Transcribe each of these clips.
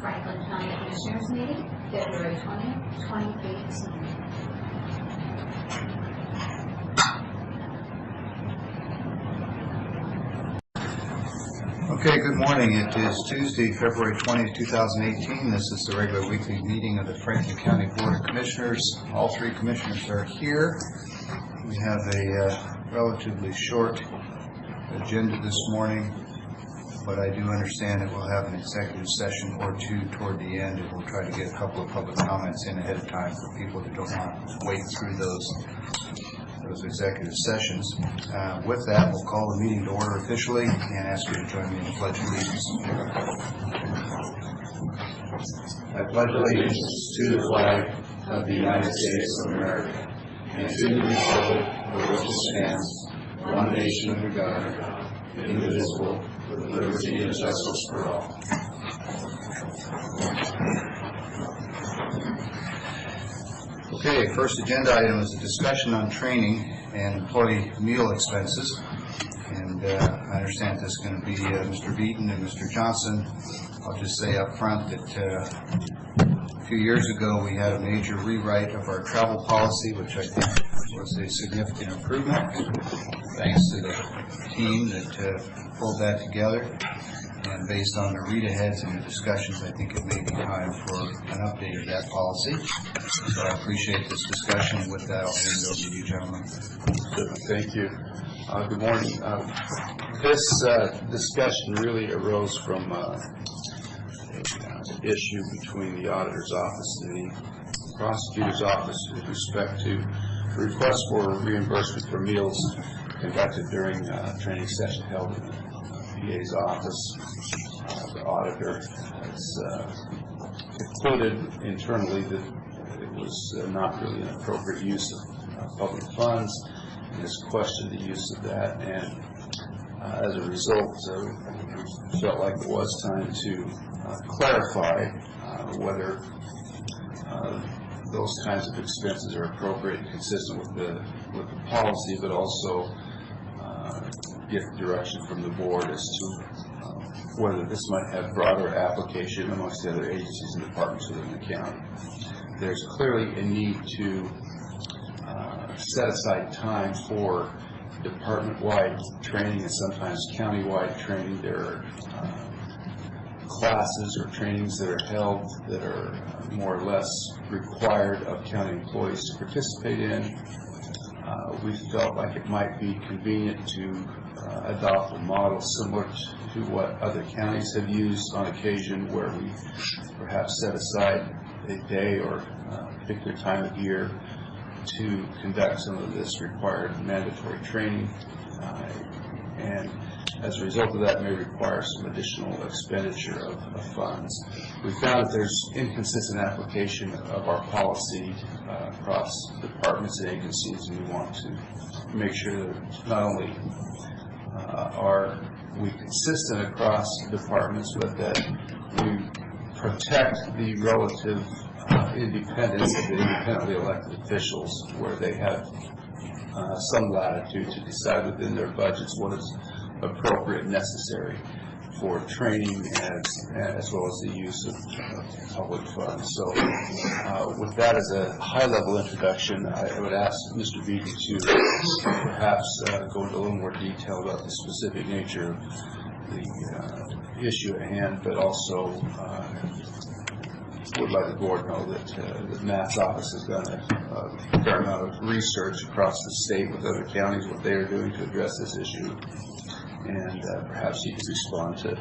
Franklin County Commissioners meeting, February 20th, 2018. Okay, good morning. It is Tuesday, February 20th, 2018. This is the regular weekly meeting of the Franklin County Board of Commissioners. All three commissioners are here. We have a relatively short agenda this morning, but I do understand that we'll have an executive session or two toward the end, and we'll try to get a couple of public comments in ahead of time for people that don't want to wait through those executive sessions. With that, we'll call the meeting to order officially and ask you to join me in the Pledge of Allegiance. I pledge allegiance to the flag of the United States of America and to the republic for which it stands, one nation under God, indivisible, with liberty and justice for all. Okay, first agenda item is a discussion on training and employee meal expenses. And I understand this is going to be Mr. Beaton and Mr. Johnson. I'll just say up front that a few years ago we had a major rewrite of our travel policy, which I think was a significant improvement. Thanks to the team that pulled that together. And based on the read-aheads and the discussions, I think it may be time for an update of that policy. So I appreciate this discussion. With that, I'll hand it over to you, gentlemen. Thank you. Good morning. This discussion really arose from an issue between the auditor's office and the prosecutor's office with respect to the request for reimbursement for meals conducted during a training session held in the PA's office. The auditor has concluded internally that it was not really an appropriate use of public funds, and has questioned the use of that, and as a result we felt like it was time to clarify whether those kinds of expenses are appropriate and consistent with the policy, but also get direction from the board as to whether this might have broader application amongst the other agencies and departments within the county. There's clearly a need to set aside time for department-wide training and sometimes county-wide training. There are classes or trainings that are held that are more or less required of county employees to participate in. We felt like it might be convenient to adopt a model similar to what other counties have used on occasion, where we perhaps set aside a day or a particular time of year to conduct some of this required mandatory training, and as a result of that may require some additional expenditure of funds. We found that there's inconsistent application of our policy across departments and agencies, and we want to make sure that not only are we consistent across departments, but that we protect the relative independence of the independently elected officials, where they have some latitude to decide within their budgets what is appropriate and necessary for training as well as the use of public funds. So with that as a high-level introduction, I would ask Mr. Beaton to perhaps go into a little more detail about the specific nature of the issue at hand, but also would let the board know that the Matt's office has done a fair amount of research across the state with other counties, what they are doing to address this issue, and perhaps he could respond to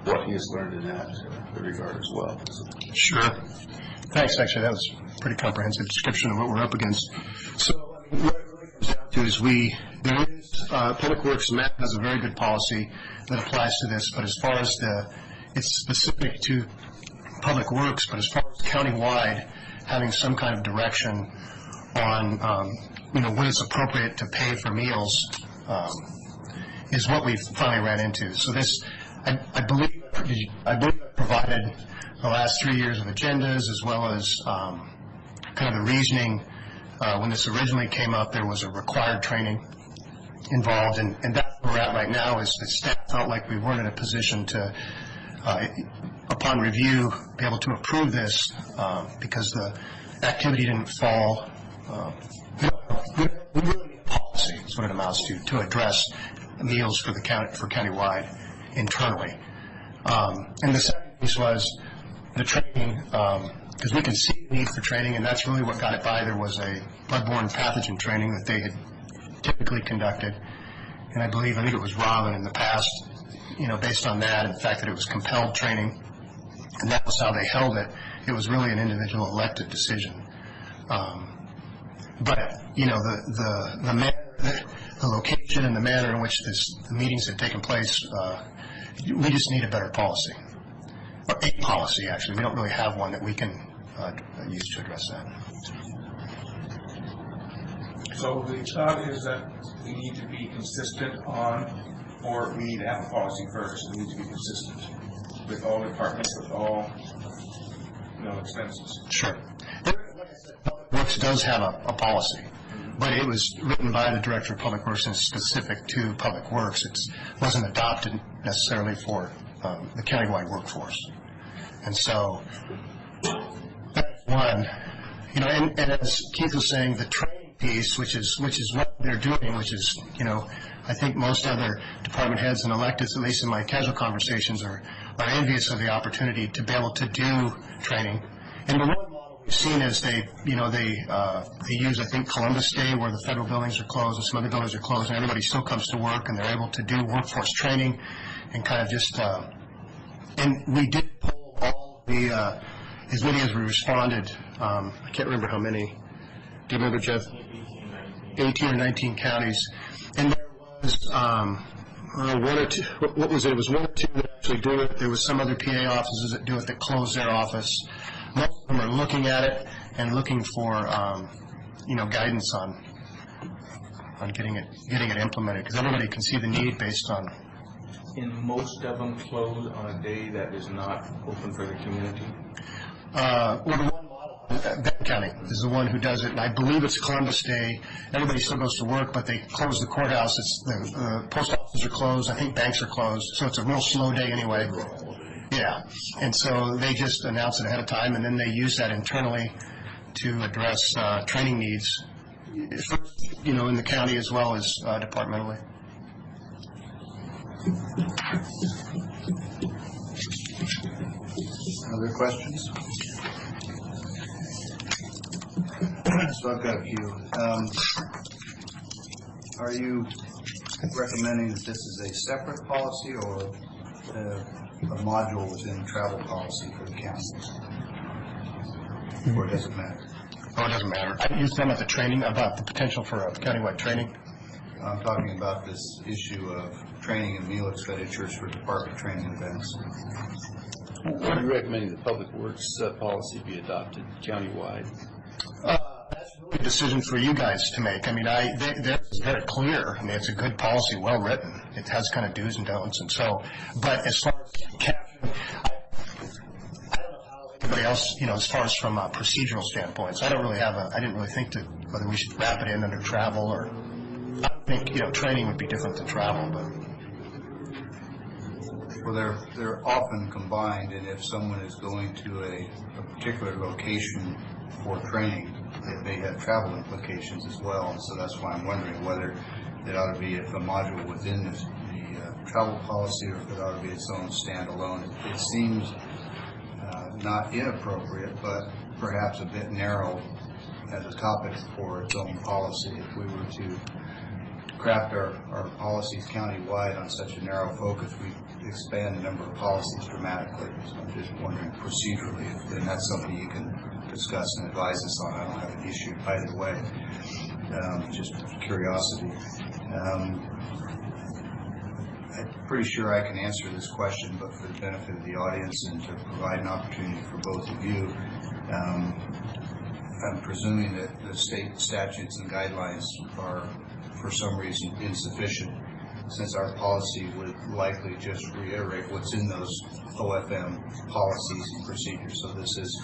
what he has learned in that regard as well. Sure. Thanks. Actually, that was a pretty comprehensive description of what we're up against. So what it really comes down to is Public Works, Matt has a very good policy that applies to this, but as far as it's specific to Public Works, but as far as countywide, having some kind of direction on when it's appropriate to pay for meals is what we finally ran into. So this, I believe I provided the last 3 years of agendas, as well as kind of the reasoning. When this originally came up, there was a required training involved, and that's where we're at right now. Is the staff felt like we weren't in a position to upon review, be able to approve this because the activity didn't fall. We really need a policy, is what it amounts to address meals for the county, for countywide, internally. And the second piece was the training, because we can see the need for training, and that's really what got it by. There was a bloodborne pathogen training that they had typically conducted, and I think it was Robin in the past, based on that and the fact that it was compelled training, and that was how they held it. It was really an individual elected decision. But, the manner, the location and the manner in which the meetings had taken place, we just need a better policy. Or a policy, actually. We don't really have one that we can use to address that. So the thought is that we need to be consistent on, or we need to have a policy first, we need to be consistent with all departments, with all expenses. Sure. Like I said, Public Works does have a policy, but it was written by the Director of Public Works and specific to Public Works. It wasn't adopted necessarily for the countywide workforce. And so that's one. And as Keith was saying, the training piece, which is what they're doing, which is, I think most other department heads and electeds, at least in my casual conversations, are envious of the opportunity to be able to do training. And the one model we've seen is they use, I think, Columbus Day, where the federal buildings are closed and some other buildings are closed, and everybody still comes to work, and they're able to do workforce training and kind of just, and we did poll all the, as many as we responded, I can't remember how many. Do you remember, Jeff? 18 or 19 counties. And there was one or two, what was it? It was one or two that actually do it. There was some other PA offices that do it, that close their office. Most of them are looking at it and looking for, guidance on getting it implemented, because everybody can see the need based on. And most of them close on a day that is not open for the community? Well, the one model, Benton County is the one who does it, and I believe it's Columbus Day. Everybody still goes to work, but they close the courthouse. The post offices are closed. I think banks are closed, so it's a real slow day anyway. Yeah, and so they just announce it ahead of time, and then they use that internally to address training needs, in the county as well as departmentally. Other questions? So I've got a few. Are you recommending that this is a separate policy or a module within travel policy for the counties? Or does it matter? Oh, it doesn't matter. You're talking about the training, about the potential for a countywide training? I'm talking about this issue of training and meal expenditures for department training events. Are you recommending the Public Works policy be adopted countywide? That's really a decision for you guys to make. I mean, it's very clear. I mean, it's a good policy, well written. It has kind of do's and don'ts, and so. But as far as capturing, I don't know how anybody else, as far as from procedural standpoints, I didn't really think that whether we should wrap it in under travel or. I think training would be different than travel, but. Well, they're often combined, and if someone is going to a particular location for training, they have travel implications as well. And so that's why I'm wondering whether it ought to be a module within the travel policy, or if it ought to be its own standalone. It seems not inappropriate, but perhaps a bit narrow as a topic for its own policy. If we were to craft our policies countywide on such a narrow focus, we expand the number of policies dramatically. So I'm just wondering procedurally, and that's something you can discuss and advise us on. I don't have an issue either way. Just curiosity. I'm pretty sure I can answer this question, but for the benefit of the audience and to provide an opportunity for both of you, I'm presuming that the state statutes and guidelines are for some reason insufficient, since our policy would likely just reiterate what's in those OFM policies and procedures. So this is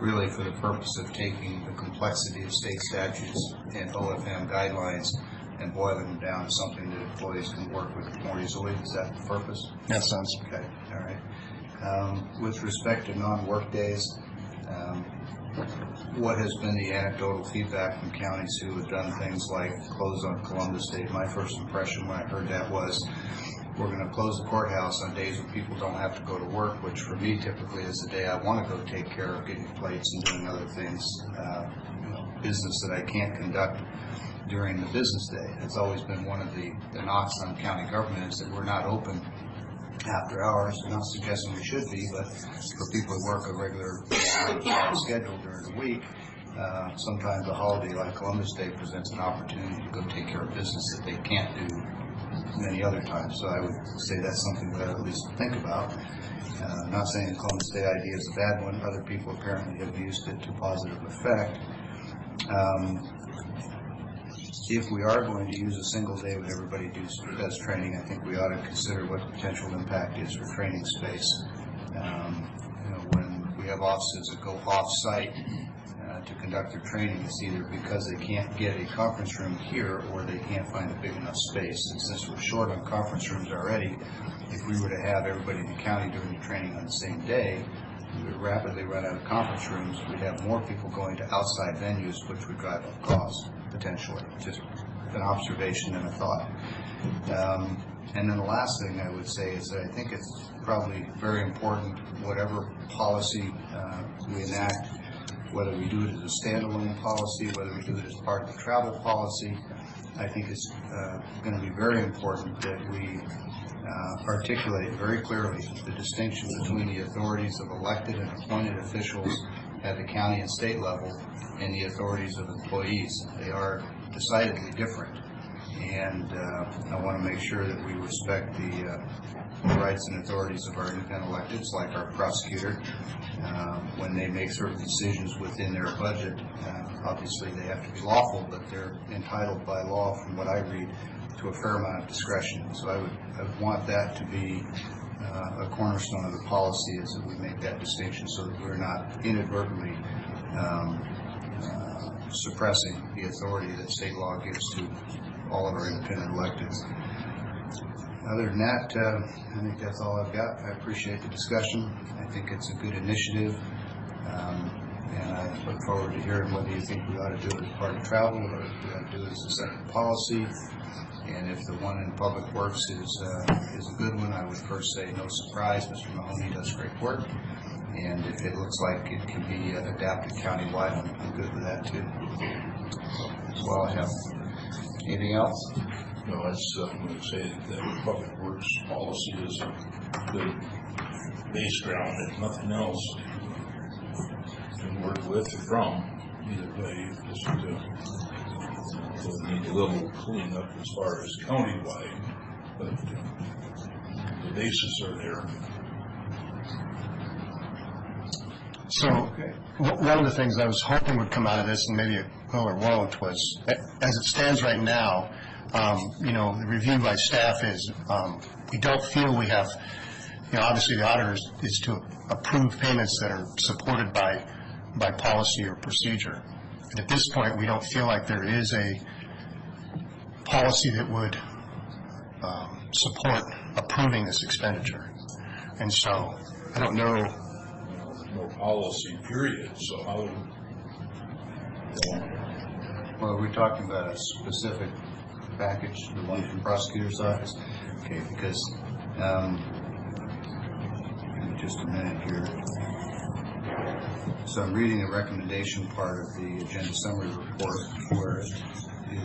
really for the purpose of taking the complexity of state statutes and OFM guidelines and boiling them down to something that employees can work with more easily. Is that the purpose? That sounds. Okay, all right. With respect to non-work days, what has been the anecdotal feedback from counties who have done things like close on Columbus Day? My first impression when I heard that was, we're going to close the courthouse on days when people don't have to go to work, which for me typically is the day I want to go take care of getting plates and doing other things, business that I can't conduct during the business day. It's always been one of the knocks on county government is that we're not open after hours. I'm not suggesting we should be, but for people who work a regular schedule during the week, sometimes a holiday like Columbus Day presents an opportunity to go take care of business that they can't do many other times. So I would say that's something that I at least think about. I'm not saying the Columbus Day idea is a bad one. Other people apparently have used it to positive effect. If we are going to use a single day when everybody does training, I think we ought to consider what the potential impact is for training space. When we have offices that go off-site to conduct their training, it's either because they can't get a conference room here or they can't find a big enough space. And since we're short on conference rooms already, if we were to have everybody in the county doing the training on the same day, we would rapidly run out of conference rooms. We'd have more people going to outside venues, which would drive up costs, potentially. Just an observation and a thought. And then the last thing I would say is that I think it's probably very important, whatever policy we enact, whether we do it as a standalone policy, whether we do it as part of the travel policy, I think it's going to be very important that we articulate very clearly the distinction between the authorities of elected and appointed officials at the county and state level and the authorities of employees. They are decidedly different, and I want to make sure that we respect the rights and authorities of our independent electeds, like our prosecutor, when they make certain decisions within their budget. Obviously they have to be lawful, but they're entitled by law, from what I read, to a fair amount of discretion. So I would want that to be a cornerstone of the policy, is that we make that distinction so that we're not inadvertently suppressing the authority that state law gives to all of our independent electeds. Other than that, I think that's all I've got. I appreciate the discussion. I think it's a good initiative, and I look forward to hearing whether you think we ought to do it as part of travel or if we ought to do it as a separate policy. And if the one in Public Works is a good one, I would first say no surprise. Mr. Mahoney does great work. And if it looks like it can be adapted countywide, I'm good with that too. Well, I have. Anything else? No, I just going to say that Public Works policy is a good base ground, if nothing else. Can work with or from, either way. Just we'll need a little cleanup as far as countywide, but the bases are there. So one of the things I was hoping would come out of this, and maybe it will or won't, was as it stands right now, the review by staff is we don't feel we have, obviously the auditor is to approve payments that are supported by policy or procedure. And at this point, we don't feel like there is a policy that would support approving this expenditure. And so I don't know. No policy, period. So how? Well, are we talking about a specific package, the one from the prosecutor's office? Okay, because give me just a minute here. So I'm reading the recommendation part of the agenda summary report, where it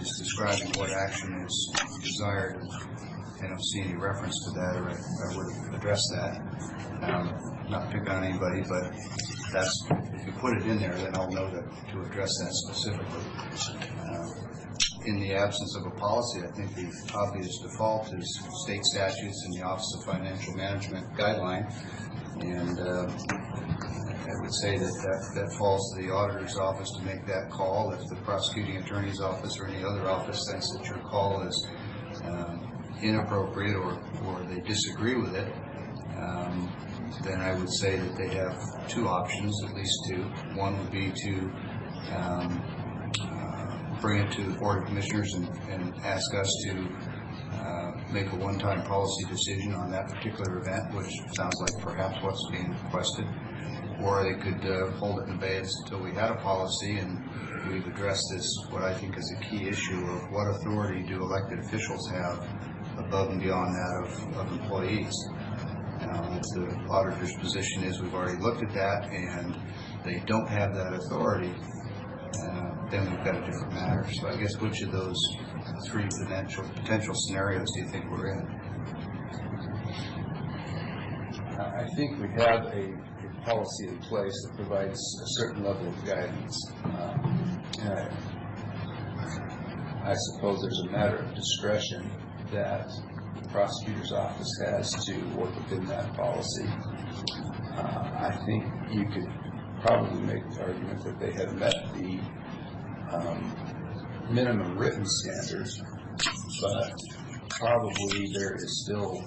is describing what action is desired. I don't see any reference to that, or I would address that. Not pick on anybody, but that's, if you put it in there, then I'll know to address that specifically. In the absence of a policy, I think the obvious default is state statutes and the Office of Financial Management guideline, and I would say that falls to the auditor's office to make that call. If the prosecuting attorney's office or any other office thinks that your call is inappropriate or they disagree with it, then I would say that they have two options, at least two. One would be to bring it to the Board of Commissioners and ask us to make a one-time policy decision on that particular event, which sounds like perhaps what's being requested, or they could hold it in abeyance until we had a policy and we've addressed this, what I think is a key issue of what authority do elected officials have above and beyond that of employees. If the auditor's position is we've already looked at that and they don't have that authority, then we've got a different matter. So I guess which of those three potential scenarios do you think we're in? I think we have a policy in place that provides a certain level of guidance. I suppose there's a matter of discretion that the prosecutor's office has to work within that policy. I think you could probably make the argument that they have met the minimum written standards, but probably there is still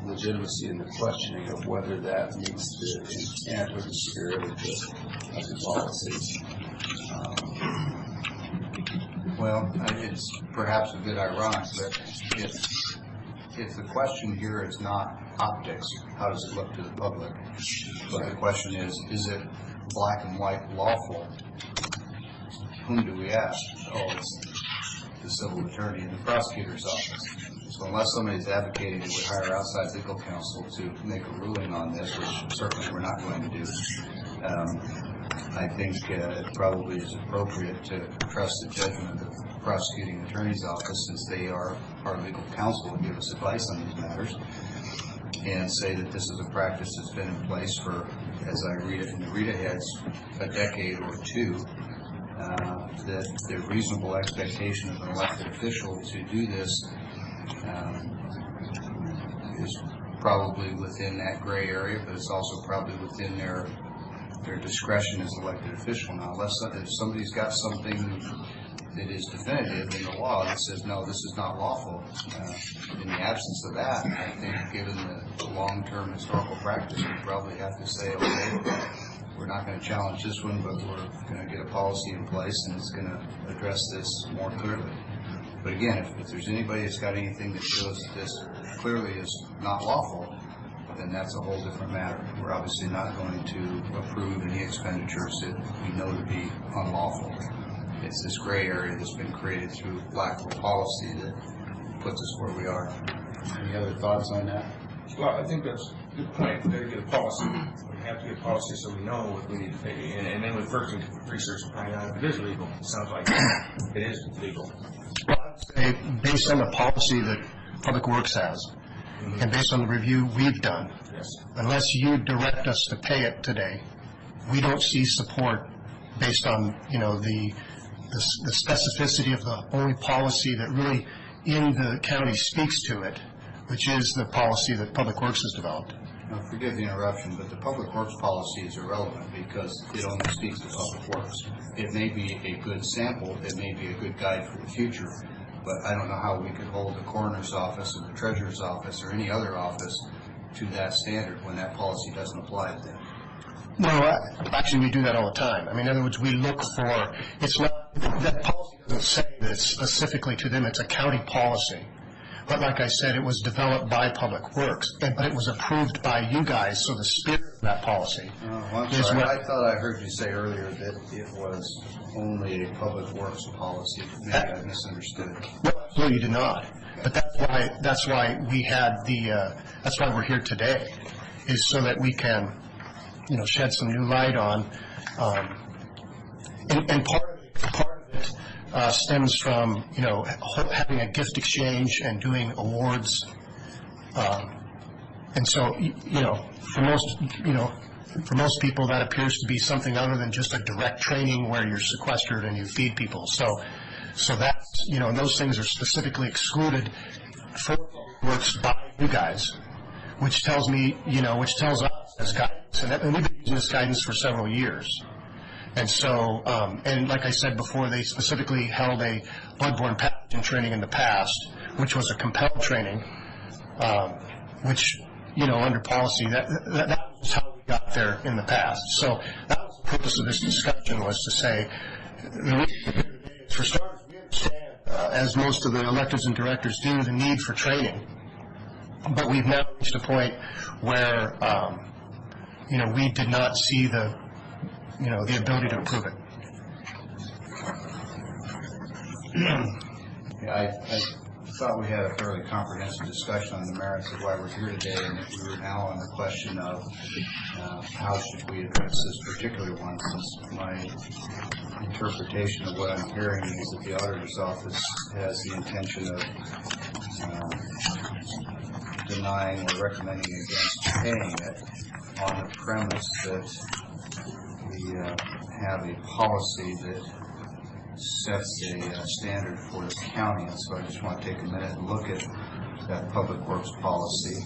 legitimacy in the questioning of whether that meets the intent or the spirit of the policy. Well, it's perhaps a bit ironic, but if the question here is not optics, how does it look to the public? But the question is it black and white lawful? Whom do we ask? Oh, it's the civil attorney in the prosecutor's office. So unless somebody's advocating that we hire outside legal counsel to make a ruling on this, which certainly we're not going to do, I think it probably is appropriate to trust the judgment of the prosecuting attorney's office, since they are our legal counsel and give us advice on these matters, and say that this is a practice that's been in place for, as I read it in the read-aheads, a decade or two, that the reasonable expectation of an elected official to do this is probably within that gray area, but it's also probably within their discretion as elected official. Now, if somebody's got something that is definitive in the law that says, no, this is not lawful, in the absence of that, I think given the long-term historical practice, we probably have to say, okay, we're not going to challenge this one, but we're going to get a policy in place and it's going to address this more clearly. But again, if there's anybody that's got anything that shows that this clearly is not lawful, then that's a whole different matter. We're obviously not going to approve any expenditures that we know to be unlawful. It's this gray area that's been created through lack of policy that puts us where we are. Any other thoughts on that? Well, I think that's a good point. We got to get a policy. We have to get a policy so we know what we need to pay. And then we first research and find out if it is legal. It sounds like it is legal. Well, I would say based on the policy that Public Works has, and based on the review we've done, Yes. unless you direct us to pay it today, we don't see support based on, the specificity of the only policy that really in the county speaks to it, which is the policy that Public Works has developed. Now, forgive the interruption, but the Public Works policy is irrelevant because it only speaks to Public Works. It may be a good sample, it may be a good guide for the future, but I don't know how we could hold the coroner's office or the treasurer's office or any other office to that standard when that policy doesn't apply to them. No, actually, we do that all the time. I mean, in other words, we look for, it's not, that policy doesn't say that it's specifically to them, it's a county policy. But like I said, it was developed by Public Works, but it was approved by you guys, so the spirit of that policy I'm is sorry. what... I thought I heard you say earlier that it was only a Public Works policy. Maybe I misunderstood. No, absolutely, you did not. But that's why we had that's why we're here today, is so that we can, shed some new light on, and part of it stems from, having a gift exchange and doing awards. And so, for most people, that appears to be something other than just a direct training where you're sequestered and you feed people. So that's, those things are specifically excluded for works by you guys, which tells me, which tells us as guidance, and we've been using this guidance for several years. And so, and like I said before, they specifically held a bloodborne pathogen training in the past, which was a compelled training, which, under policy, that was how we got there in the past. So that was the purpose of this discussion, was to say, for starters, we understand as most of the electeds and directors do, the need for training. But we've now reached a point where, we did not see the ability to approve it. Yeah, I thought we had a fairly comprehensive discussion on the merits of why we're here today, and that we were now on the question of how should we address this particular one, since my interpretation of what I'm hearing is that the auditor's office has the intention of denying or recommending against paying it on the premise that we have a policy that sets a standard for the county. And so I just want to take a minute and look at that Public Works policy.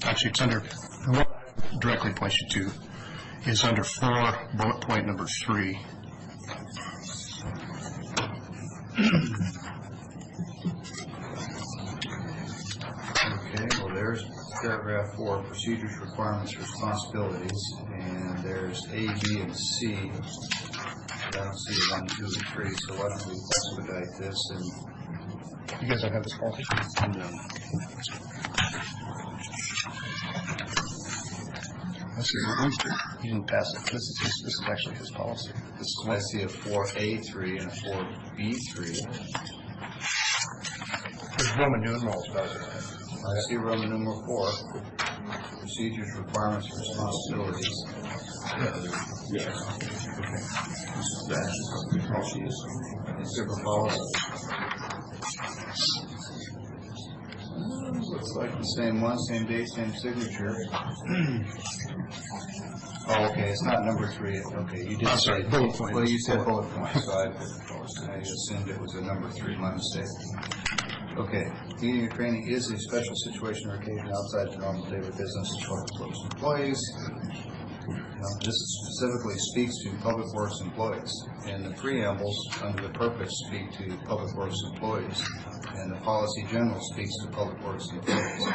Actually, it's under, the one I directly point you to is under 4, bullet point number 3. Okay, well, there's paragraph 4, procedures, requirements, responsibilities, and there's A, B, and C. I don't see 1, 2, and 3, so why don't we expedite this and You guys don't have this policy? You didn't pass it. This is actually his policy. I see a 4A3 and a 4B3. There's Roman numerals, doesn't it? I see Roman numeral 4, procedures, requirements, responsibilities. Super policy. Looks like the same one, same date, same signature. Oh, okay, it's not number 3. Okay, you did I'm say sorry, bullet point. Well, you said bullet point, so I assumed it was a number 3, my mistake. Okay, meeting or training is a special situation or occasion outside the normal daily business of public works employees. This specifically speaks to public works employees, and the preambles under the purpose speak to public works employees, and the policy general speaks to public works employees.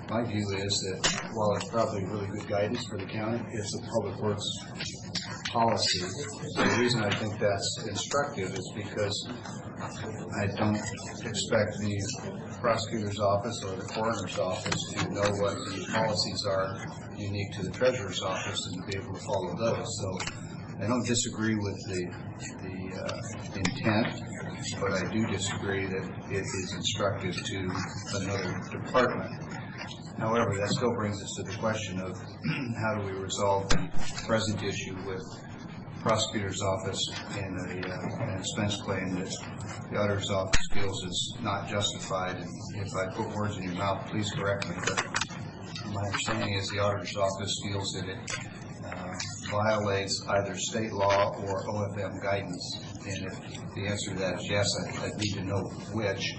My view is that while it's probably really good guidance for the county, it's a public works policy. The reason I think that's instructive is because I don't expect the prosecutor's office or the coroner's office to know what the policies are unique to the treasurer's office and to be able to follow those. So I don't disagree with the intent, but I do disagree that it is instructive to another department. However, that still brings us to the question of how do we resolve the present issue with prosecutor's office and an expense claim that the auditor's office feels is not justified. And if I put words in your mouth, please correct me. But my understanding is the auditor's office feels that it violates either state law or OFM guidance. And if the answer to that is yes, I need to know which.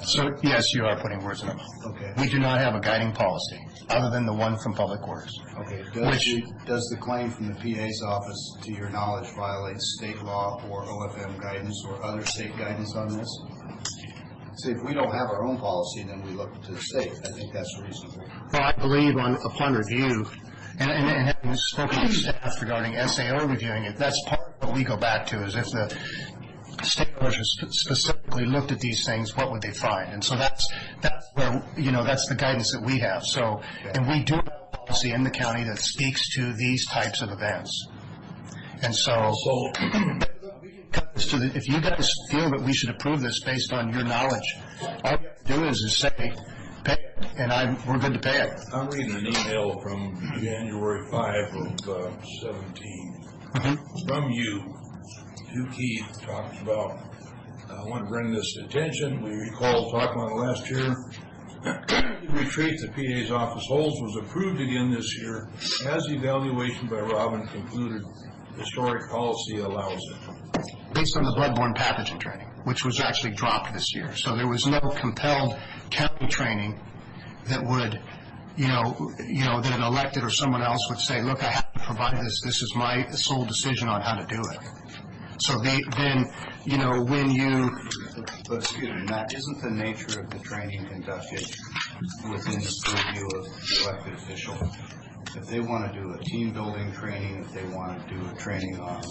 So, yes, you are putting words in my mouth. Okay. We do not have a guiding policy, other than the one from Public Works. Okay. Which- Does the claim from the PA's office, to your knowledge, violate state law or OFM guidance or other state guidance on this? See, if we don't have our own policy, then we look to the state. I think that's reasonable. Well, I believe upon review, and having spoken to staff regarding SAO reviewing it, that's part of what we go back to, is if the state owners specifically looked at these things, what would they find? And so that's where, that's the guidance that we have. So, and we do have a policy in the county that speaks to these types of events. And so if you guys feel that we should approve this based on your knowledge, all you have to do is say, pay it, and we're good to pay it. I'm reading an email from January 5 of 17 from you to Keith, talks about, I want to bring this to attention. We recall talking about last year. The retreat the PA's office holds was approved again this year as evaluation by Robin concluded historic policy allows it. Based on the bloodborne pathogen training, which was actually dropped this year. So there was no compelled county training that would, that an elected or someone else would say, look, I have to provide this. This is my sole decision on how to do it. So then, you know, when you, But excuse me, Matt, isn't the nature of the training conducted within the purview of the elected official? If they want to do a team building training, if they want to do a training on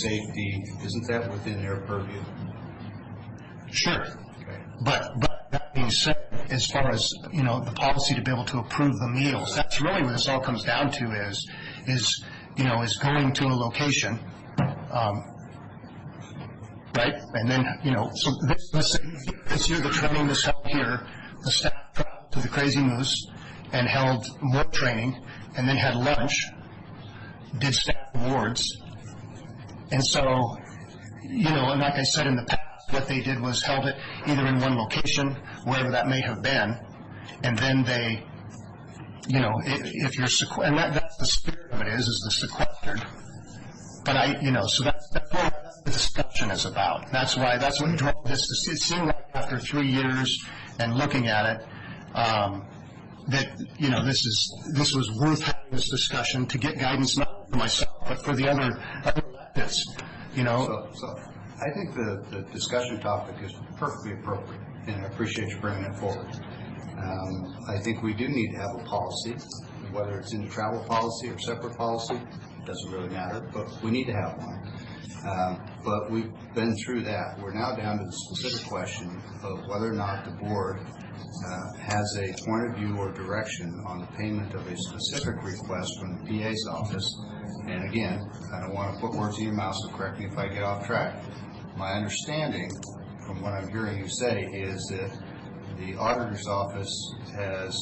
safety, isn't that within their purview? sure. Okay. But that being said, as far as, you know, the policy to be able to approve the meals, that's really what this all comes down to is you know, is going to a location, right? And then, you know, so this year the training was held here, the staff traveled to the Crazy Moose and held more training, and then had lunch, did staff awards. And so, you know, and like I said in the past, what they did was held it either in one location, wherever that may have been, and then they, you know, if you're, and that's the spirit of it is the sequestered. But you know, so that's what the discussion is about. That's what drove this. It seemed like after 3 years and looking at it, that, you know, this was worth having this discussion to get guidance, not for myself, but for the other electeds, you know. So I think the discussion topic is perfectly appropriate, and I appreciate you bringing it forward. I think we do need to have a policy, whether it's in the travel policy or separate policy, it doesn't really matter, but we need to have one. But we've been through that. We're now down to the specific question of whether or not the board has a point of view or direction on the payment of a specific request from the PA's office. And again, I don't want to put words in your mouth, so correct me if I get off track. My understanding, from what I'm hearing you say, is that the auditor's office has,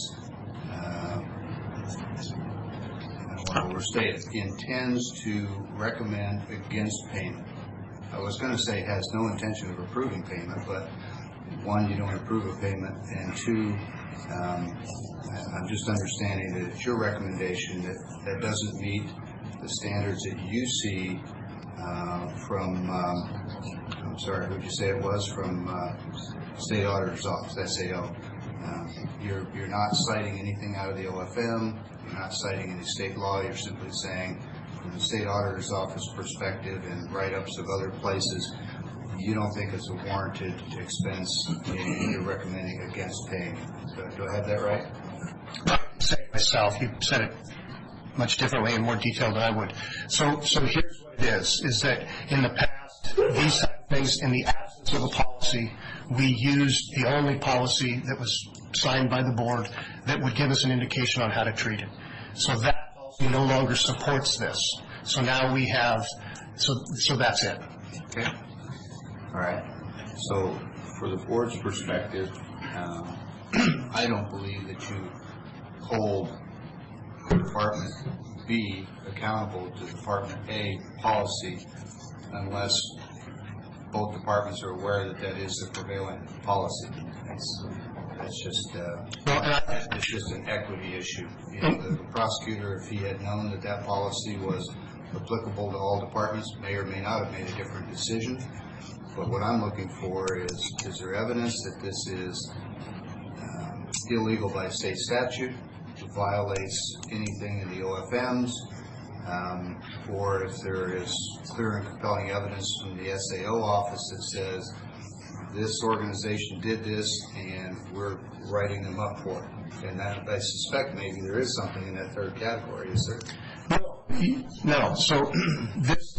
I don't want to overstate it, intends to recommend against payment. I was going to say has no intention of approving payment, but one, you don't approve a payment, and two, I'm just understanding that it's your recommendation that doesn't meet the standards that you see from, I'm sorry, who'd you say it was, from State Auditor's Office, SAO. You're not citing anything out of the OFM, you're not citing any state law, you're simply saying from the State Auditor's Office perspective and write-ups of other places, you don't think it's a warranted expense and you're recommending against paying. Do I have that right? Say it myself, you said it much differently and more detailed than I would. So here's what it is that in the past, these type of things, in the absence of a policy, we used the only policy that was signed by the board that would give us an indication on how to treat it. So that policy no longer supports this. So now we have, so that's it. Okay. All right. So for the board's perspective, I don't believe that you hold Department B accountable to Department A policy unless both departments are aware that that is the prevailing policy. That's just it's just an equity issue. You know, the prosecutor, if he had known that that policy was applicable to all departments, may or may not have made a different decision. But what I'm looking for is there evidence that this is illegal by state statute, it violates anything in the OFMs, or if there is clear and compelling evidence from the SAO office that says this organization did this and we're writing them up for it. And that, I suspect maybe there is something in that third category, is there? No. So this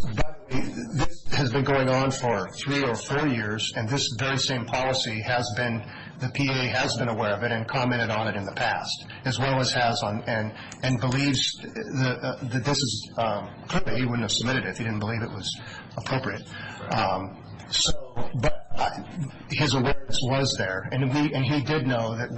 has been going on for 3 or 4 years, and this very same policy has been, the PA has been aware of it and commented on it in the past, as well as has on, and believes that this is, clearly he wouldn't have submitted it if he didn't believe it was appropriate. But his awareness was there, and he did know that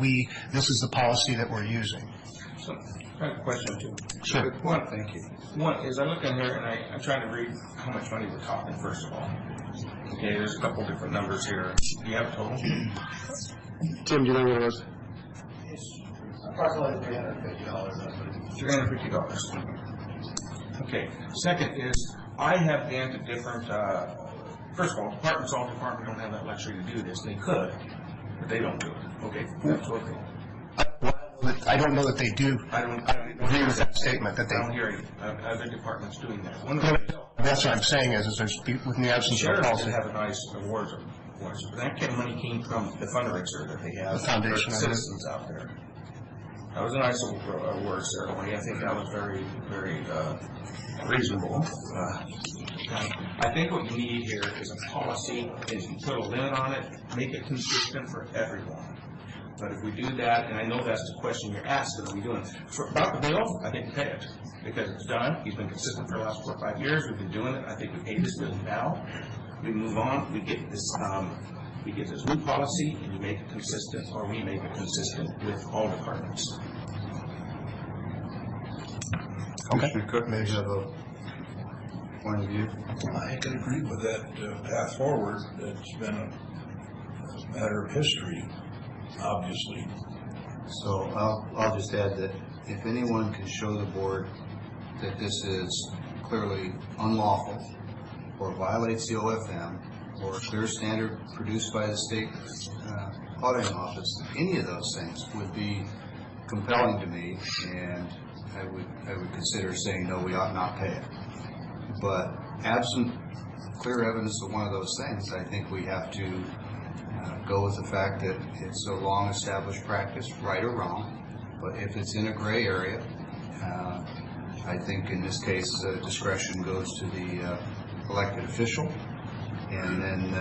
this is the policy that we're using. So, I have a question too. Sure. One, thank you. One is I look in here and I'm trying to read how much money we're talking, first of all. Okay, there's a couple different numbers here. Do you have a total? Tim, do you know what it was? It's approximately $350. $350. Okay. Second is I have been to different, first of all, departments don't have that luxury to do this. They could, but they don't do it. Okay, that's one thing. I don't know that they do. I don't agree with that statement that they. I don't hear any other departments doing that. One of them, That's what I'm saying is there's, within the absence of a Sheriff policy. did have a nice awards, but that kind of money came from the fundraiser that they have. The foundation, for I believe. citizens out there. That was a nice award ceremony. I think that was very, very reasonable. I think what you need here is a policy, is you put a limit on it, make it consistent for everyone. But if we do that, and I know that's the question you're asking, are we doing it? For Dr. Bill, I think we pay it, because it's done. He's been consistent for the last 4 or 5 years. We've been doing it. I think we pay this bill now. We move on. We get this new policy, and you make it consistent, or we make it consistent with all departments. Okay. Commissioner Cook may have a point of view. I can agree with that path forward. It's been a matter of history, obviously. So I'll just add that if anyone can show the board that this is clearly unlawful or violates the OFM or a clear standard produced by the state auditing office, any of those things would be compelling to me, and I would consider saying, no, we ought not pay it. But absent clear evidence of one of those things, I think we have to go with the fact that it's a long-established practice, right or wrong. But if it's in a gray area, I think in this case discretion goes to the elected official, and then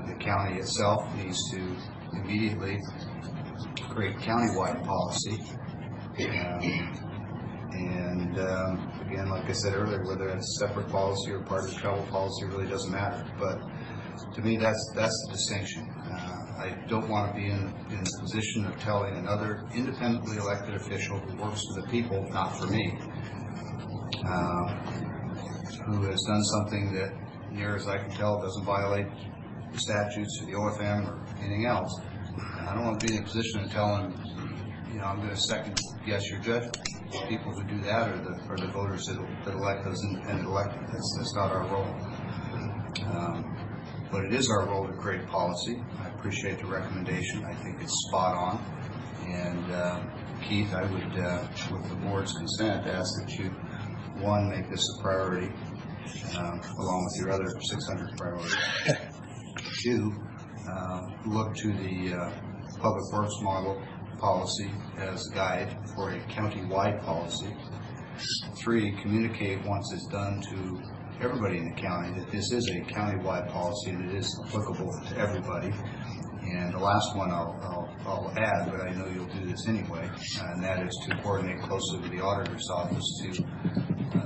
the county itself needs to immediately create county-wide policy. And again, like I said earlier, whether it's a separate policy or part of the travel policy really doesn't matter. But to me, that's the distinction. I don't want to be in the position of telling another independently elected official who works for the people, not for me, who has done something that, near as I can tell, doesn't violate the statutes or the OFM or anything else. I don't want to be in a position to tell him, I'm going to second guess your judgment. The people who do that are the voters that elect those independent elected. That's not our role. But it is our role to create policy. I appreciate the recommendation. I think it's spot on. And Keith, I would, with the board's consent, ask that you, one, make this a priority, along with your other 600 priorities. Two, look to the Public Works model policy as a guide for a county-wide policy. Three, communicate once it's done to everybody in the county that this is a county-wide policy and it is applicable to everybody. And the last one I'll add, but I know you'll do this anyway, and that is to coordinate closely with the auditor's office to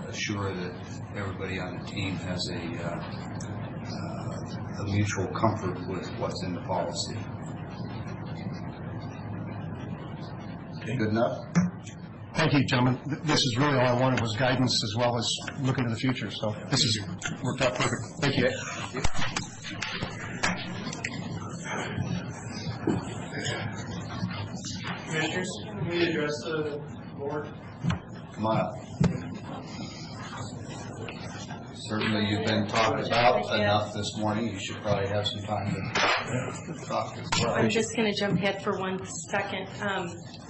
assure that everybody on the team has a mutual comfort with what's in the policy. Good enough? Thank you, gentlemen. This is really all I wanted was guidance as well as looking to the future. So this has worked out perfect. Thank you. Commissioners, can we address the board? Come on up. Certainly you've been talked about enough this morning. You should probably have some time to talk as well. I'm just going to jump ahead for 1 second.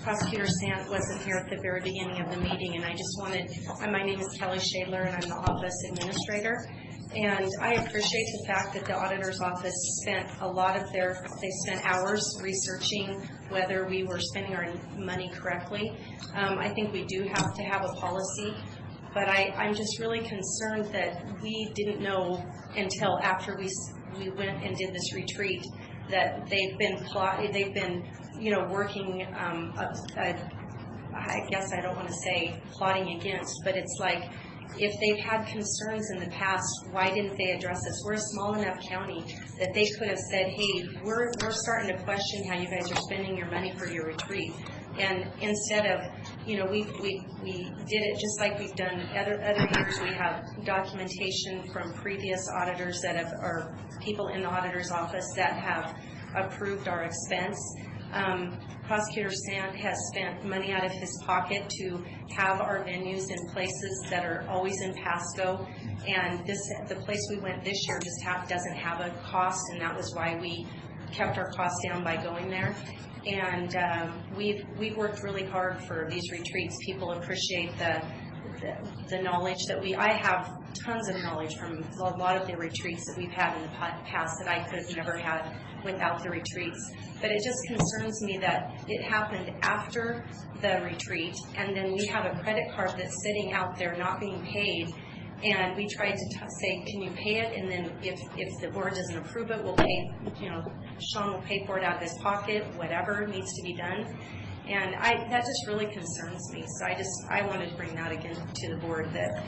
Prosecutor Sant wasn't here at the very beginning of the meeting, and I just wanted, my name is Kelly Shadler, and I'm the office administrator. And I appreciate the fact that the auditor's office spent they spent hours researching whether we were spending our money correctly. I think we do have to have a policy, but I'm just really concerned that we didn't know until after we went and did this retreat that they've been working, I guess I don't want to say plotting against, but it's like, if they've had concerns in the past, why didn't they address this? We're a small enough county that they could have said, hey, we're starting to question how you guys are spending your money for your retreat. And instead of, we did it just like we've done other years. We have documentation from previous auditors or people in the auditor's office that have approved our expense. Prosecutor Sant has spent money out of his pocket to have our venues in places that are always in Pasco, and the place we went this year just doesn't have a cost, and that was why we kept our costs down by going there. And we've worked really hard for these retreats. People appreciate the knowledge that I have tons of knowledge from a lot of the retreats that we've had in the past that I could have never had without the retreats. But it just concerns me that it happened after the retreat, and then we have a credit card that's sitting out there not being paid. And we tried to say, can you pay it? And then if the board doesn't approve it, we'll pay, Sean will pay for it out of his pocket, whatever needs to be done. And that just really concerns me. So I wanted to bring that again to the board, that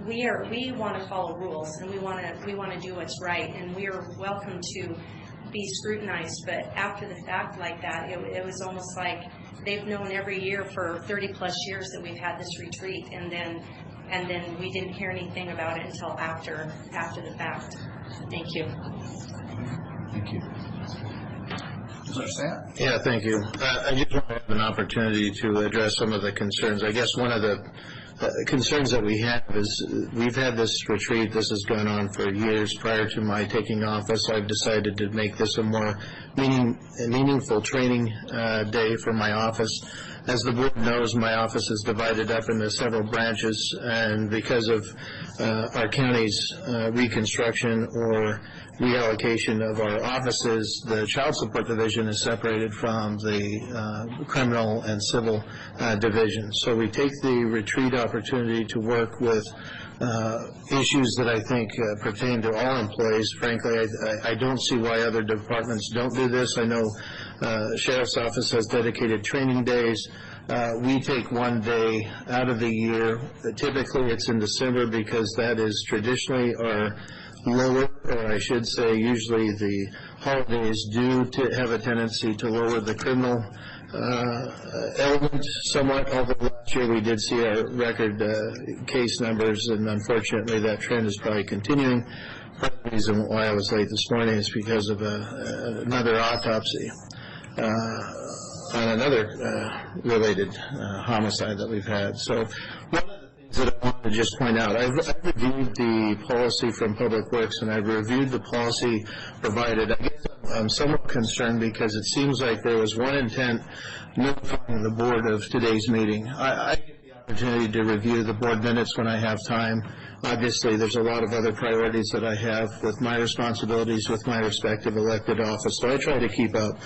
we want to follow rules, and we want to do what's right, and we are welcome to be scrutinized. But after the fact like that, it was almost like they've known every year for 30 plus years that we've had this retreat, and then we didn't hear anything about it until after the fact. Thank you. Thank you. Mr. Sam? Yeah, thank you. I just want to have an opportunity to address some of the concerns. I guess one of the concerns that we have is we've had this retreat. This has gone on for years. Prior to my taking office, I've decided to make this a more meaningful training day for my office. As the board knows, my office is divided up into several branches, and because of our county's reconstruction or reallocation of our offices, the child support division is separated from the criminal and civil division. So we take the retreat opportunity to work with issues that I think pertain to all employees. Frankly, I don't see why other departments don't do this. I know Sheriff's Office has dedicated training days. We take one day out of the year. Typically it's in December because that is traditionally our lower, or I should say usually the holidays do have a tendency to lower the criminal element somewhat, although last year we did see our record case numbers, and unfortunately that trend is probably continuing. Part of the reason why I was late this morning is because of another autopsy on another related homicide that we've had. So one of the things that I want to just point out, I've reviewed the policy from Public Works, and I've reviewed the policy provided. I guess I'm somewhat concerned because it seems like there was one intent notifying the board of today's meeting. I get the opportunity to review the board minutes when I have time. Obviously, there's a lot of other priorities that I have with my responsibilities with my respective elected office, so I try to keep up.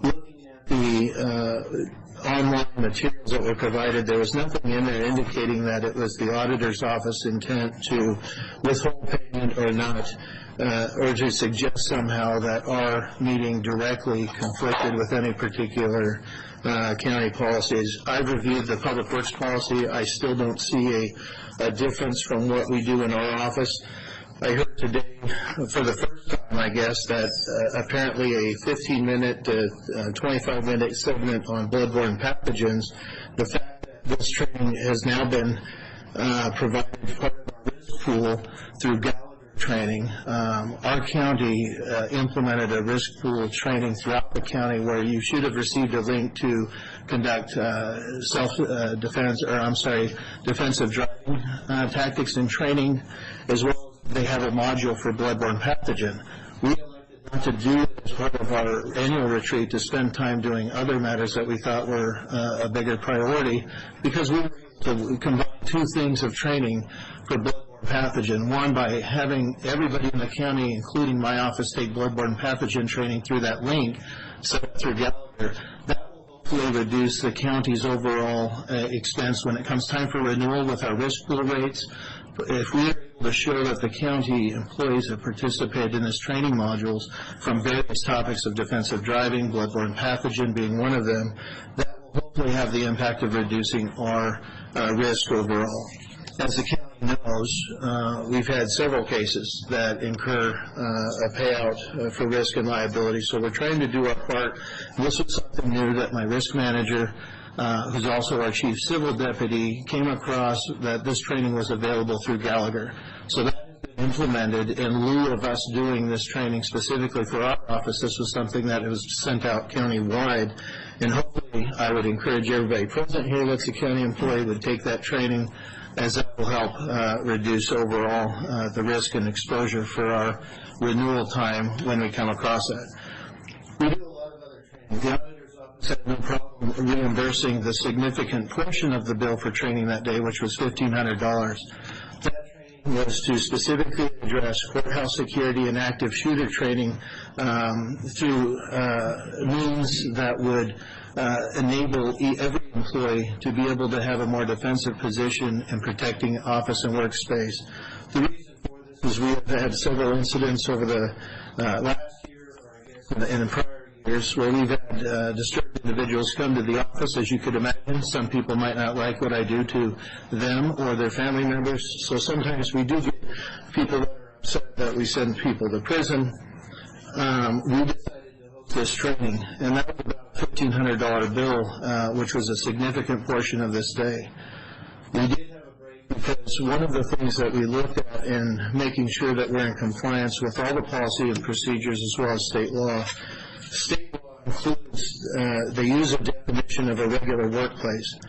Looking at the online materials that were provided, there was nothing in there indicating that it was the auditor's office intent to withhold payment or not, or to suggest somehow that our meeting directly conflicted with any particular county policies. I've reviewed the Public Works policy. I still don't see a difference from what we do in our office. I heard today, for the first time, I guess, that apparently a 15-minute to 25-minute segment on bloodborne pathogens, the fact that this training has now been provided as part of our risk pool through Gallagher training. Our county implemented a risk pool training throughout the county where you should have received a link to conduct defensive driving tactics and training, as well as they have a module for bloodborne pathogen. We elected not to do it as part of our annual retreat, to spend time doing other matters that we thought were a bigger priority, because we were able to combine two things of training for bloodborne pathogen. One, by having everybody in the county, including my office, take bloodborne pathogen training through that link set up through Gallagher. That will hopefully reduce the county's overall expense when it comes time for renewal with our risk pool rates. If we are able to show that the county employees have participated in this training modules from various topics of defensive driving, bloodborne pathogen being one of them, that will hopefully have the impact of reducing our risk overall. As the county knows, we've had several cases that incur a payout for risk and liability, so we're trying to do our part. And this was something new that my risk manager, who's also our chief civil deputy, came across, that this training was available through Gallagher. So that has been implemented in lieu of us doing this training specifically for our office. This was something that was sent out county-wide, and hopefully I would encourage everybody present here that's a county employee would take that training, as that will help reduce overall the risk and exposure for our renewal time when we come across that. We do a lot of other training. The auditor's office had no problem reimbursing the significant portion of the bill for training that day, which was $1,500. That training was to specifically address courthouse security and active shooter training through means that would enable every employee to be able to have a more defensive position in protecting office and workspace. The reason for this is we have had several incidents over the last year, or I guess in prior years, where we've had disturbed individuals come to the office. As you could imagine, some people might not like what I do to them or their family members, so sometimes we do get people that are upset that we send people to prison. We decided to host this training, and that was about a $1,500 bill, which was a significant portion of this day. We did have a break because one of the things that we looked at in making sure that we're in compliance with all the policy and procedures as well as state law includes, they use a definition of a regular workplace,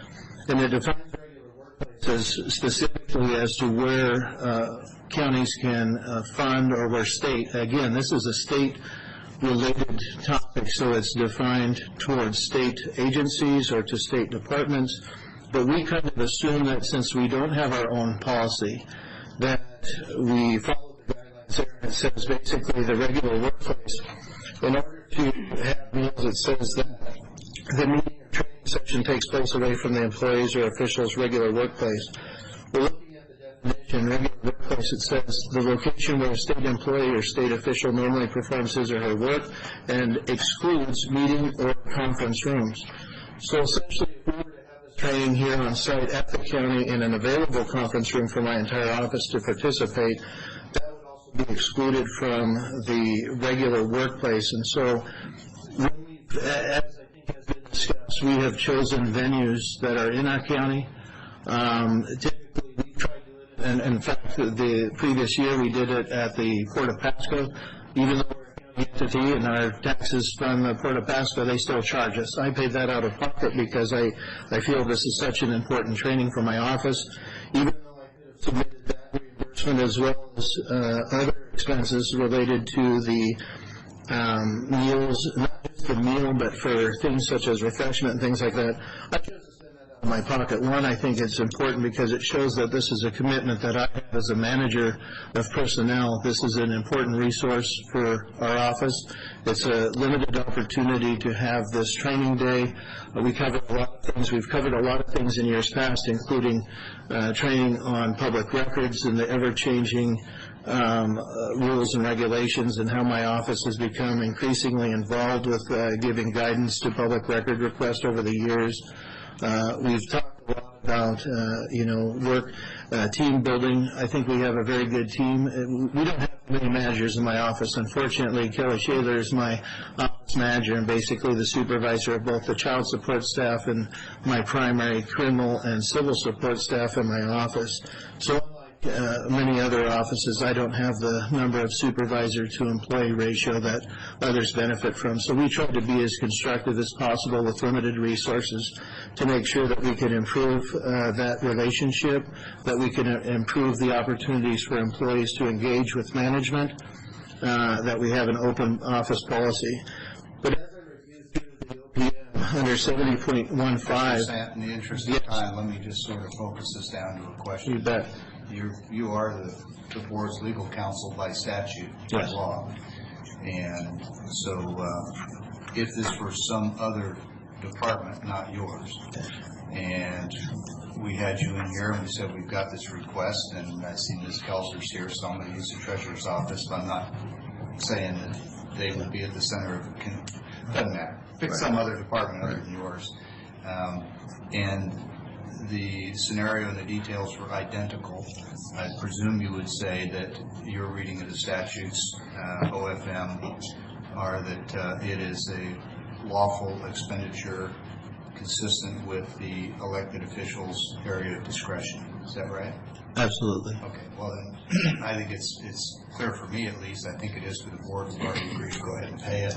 and it defines regular workplaces specifically as to where counties can fund, or where state. Again, this is a state-related topic, so it's defined towards state agencies or to state departments, but we kind of assume that since we don't have our own policy, that we follow the guidelines there. It says basically the regular workplace. In order to have meals, it says that the meeting or training session takes place away from the employee's or official's regular workplace. We're looking at the definition, regular workplace. It says the location where a state employee or state official normally performs his or her work, and excludes meeting or conference rooms. So essentially, if we were to have this training here on site at the county in an available conference room for my entire office to participate, that would also be excluded from the regular workplace. And so, when we've, as I think has been discussed, we have chosen venues that are in our county. Typically, we try to do it, and in fact, the previous year we did it at the Port of Pasco. Even though we're a county entity and our taxes from the Port of Pasco, they still charge us. I paid that out of pocket because I feel this is such an important training for my office. Even though I could have submitted that reimbursement as well as other expenses related to the meals, not just the meal, but for things such as refreshment and things like that, I chose to spend that out of my pocket. One, I think it's important because it shows that this is a commitment that I have as a manager of personnel. This is an important resource for our office. It's a limited opportunity to have this training day. We covered a lot of things. We've covered a lot of things in years past, including training on public records and the ever-changing rules and regulations, and how my office has become increasingly involved with giving guidance to public record requests over the years. We've talked a lot about, work, team building. I think we have a very good team. We don't have many managers in my office. Unfortunately, Kelly Shaler is my office manager and basically the supervisor of both the child support staff and my primary criminal and civil support staff in my office. So many other offices, I don't have the number of supervisor to employee ratio that others benefit from. So we try to be as constructive as possible with limited resources to make sure that we can improve that relationship, that we can improve the opportunities for employees to engage with management, that we have an open office policy. But as I reviewed through the OPM under 70.15, in the interest of time, let me just sort of focus this down to a question. You bet. You are the board's legal counsel by statute, by Yes. law. And so if this were some other department, not yours, and we had you in here and we said we've got this request, and I see Ms. Kelser's here, so I'm going to use the treasurer's office, but I'm not saying that they would be at the center of it. Doesn't matter. Pick some other department other than yours. And the scenario and the details were identical. I presume you would say that your reading of the statutes, OFM, are that it is a lawful expenditure consistent with the elected officials' area of discretion. Is that right? Absolutely. Okay, well then, I think it's clear for me at least. I think it is for the board. We've already agreed to go ahead and pay it.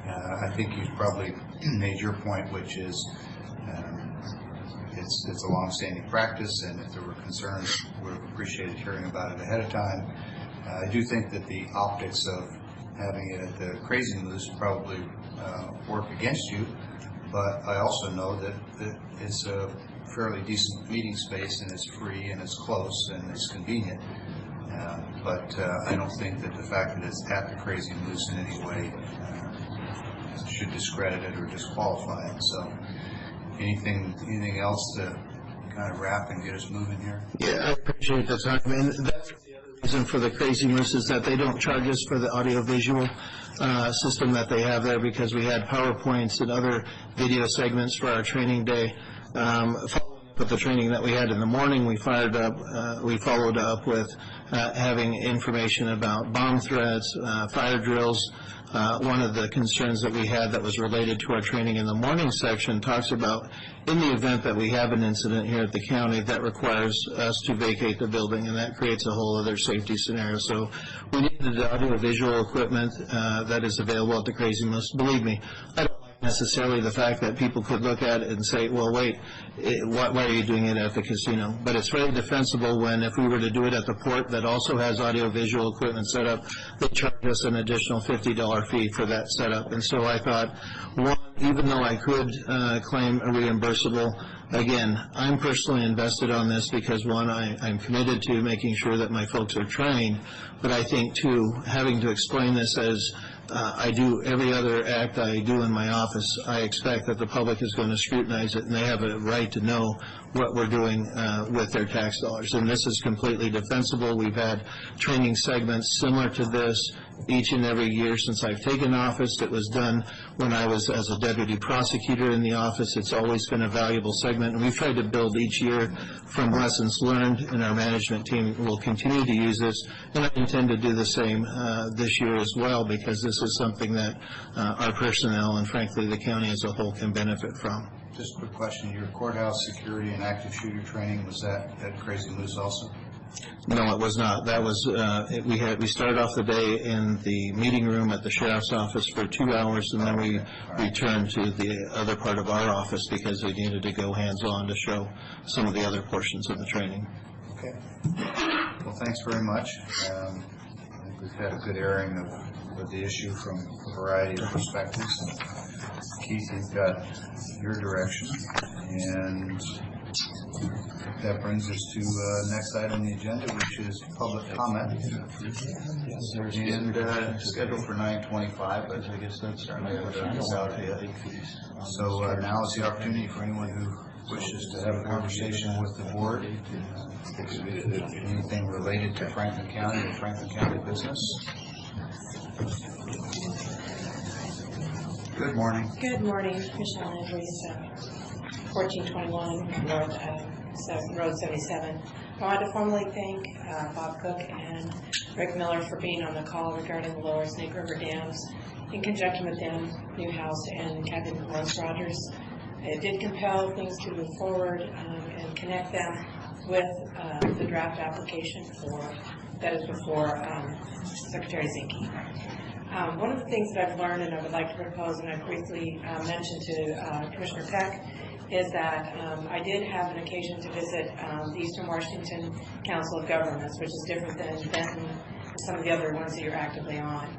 I think you've probably made your point, which is it's a long-standing practice, and if there were concerns, we would have appreciated hearing about it ahead of time. I do think that the optics of having it at the Crazy Moose probably work against you, but I also know that it's a fairly decent meeting space, and it's free, and it's close, and it's convenient. But I don't think that the fact that it's at the Crazy Moose in any way should discredit it or disqualify it. So anything else to kind of wrap and get us moving here? Yeah, I appreciate the time, and that's the other reason for the Crazy Moose is that they don't charge us for the audio-visual system that they have there, because we had PowerPoints and other video segments for our training day. Following up with the training that we had in the morning, we followed up with having information about bomb threats, fire drills. One of the concerns that we had that was related to our training in the morning section talks about in the event that we have an incident here at the county that requires us to vacate the building, and that creates a whole other safety scenario. So we needed the audio-visual equipment that is available at the Crazy Moose. Believe me, I don't like necessarily the fact that people could look at it and say, well, wait, why are you doing it at the casino? But it's very defensible when, if we were to do it at the port that also has audio-visual equipment set up, they charge us an additional $50 fee for that setup. And so I thought, one, even though I could claim a reimbursable, again, I'm personally invested on this because, one, I'm committed to making sure that my folks are trained, but I think, two, having to explain this as I do every other act I do in my office, I expect that the public is going to scrutinize it, and they have a right to know what we're doing with their tax dollars. And this is completely defensible. We've had training segments similar to this each and every year since I've taken office. It was done when I was as a deputy prosecutor in the office. It's always been a valuable segment, and we've tried to build each year from lessons learned, and our management team will continue to use this, and I intend to do the same this year as well, because this is something that our personnel and, frankly, the county as a whole can benefit from. Just a quick question. Your courthouse security and active shooter training, was that at Crazy Moose also? No, it was not. That was, we started off the day in the meeting room at the sheriff's office for 2 hours, and then we returned to the other part of our office because we needed to go hands-on to show some of the other portions of the training. Okay. Well, thanks very much. I think we've had a good airing of the issue from a variety of perspectives. Keith, you've got your direction, and that brings us to next item on the agenda, which is public comment. And scheduled for 9:25, but I guess that's certainly out yet. So now is the opportunity for anyone who wishes to have a conversation with the board. Anything related to Franklin County or Franklin County business? Good morning. Good morning, Michelle Andrews, 1421 North Road 77. I want to formally thank Bob Cook and Rick Miller for being on the call regarding the Lower Snake River dams in conjunction with them, Newhouse, and Captain Rose Rogers. It did compel things to move forward and connect them with the draft application that is before Secretary Zinke. One of the things that I've learned and I would like to propose, and I briefly mentioned to Commissioner Peck, is that I did have an occasion to visit the Eastern Washington Council of Governments, which is different than Benton and some of the other ones that you're actively on.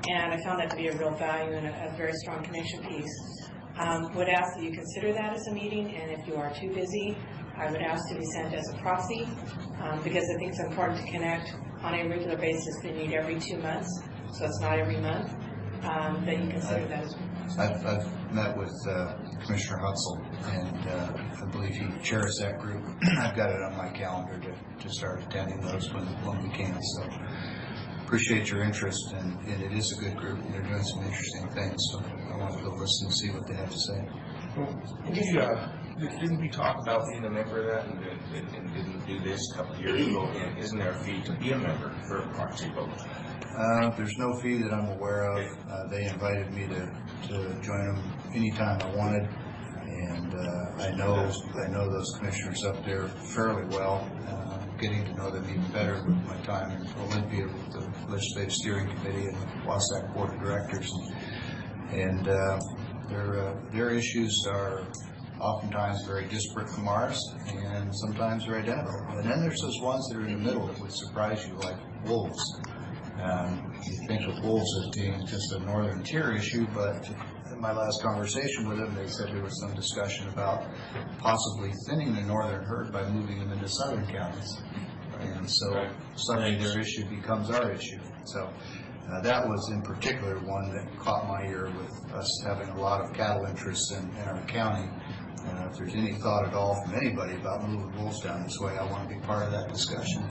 And I found that to be a real value and a very strong connection piece. Would ask that you consider that as a meeting, and if you are too busy, I would ask to be sent as a proxy, because I think it's important to connect on a regular basis. They meet every 2 months, so it's not every month, that you consider that as I've met with Commissioner Hutzel, and I believe he chairs that group. I've got it on my calendar to start attending those when we can. So appreciate your interest, and it is a good group, and they're doing some interesting things. So I want to go listen and see what they have to say. Didn't we talk about being a member of that, and didn't do this a couple of years ago? And isn't there a fee to be a member for a proxy vote? There's no fee that I'm aware of. They invited me to join them anytime I wanted, and I know those commissioners up there fairly well. Getting to know them even better with my time in Olympia with the Legislative Steering Committee and Wasatch Board of Directors, and their issues are oftentimes very disparate from ours, and sometimes they're identical. And then there's those ones that are in the middle that would surprise you, like wolves. You think of wolves as being just a northern tier issue, but in my last conversation with them, they said there was some discussion about possibly thinning the northern herd by moving them into southern counties. And so suddenly their issue becomes our issue. So that was in particular one that caught my ear with us having a lot of cattle interests in our county. If there's any thought at all from anybody about moving wolves down this way, I want to be part of that discussion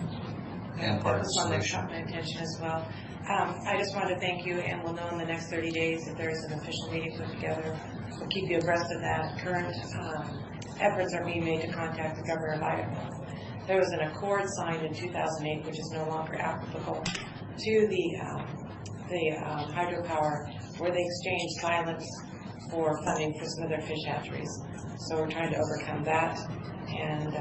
and part of the solution. That was my attention as well. I just wanted to thank you, and we'll know in the next 30 days if there is an official meeting put together. We'll keep you abreast of that. Current efforts are being made to contact the governor of Idaho. There was an accord signed in 2008, which is no longer applicable to the hydropower, where they exchanged silence for funding for some of their fish hatcheries. So we're trying to overcome that and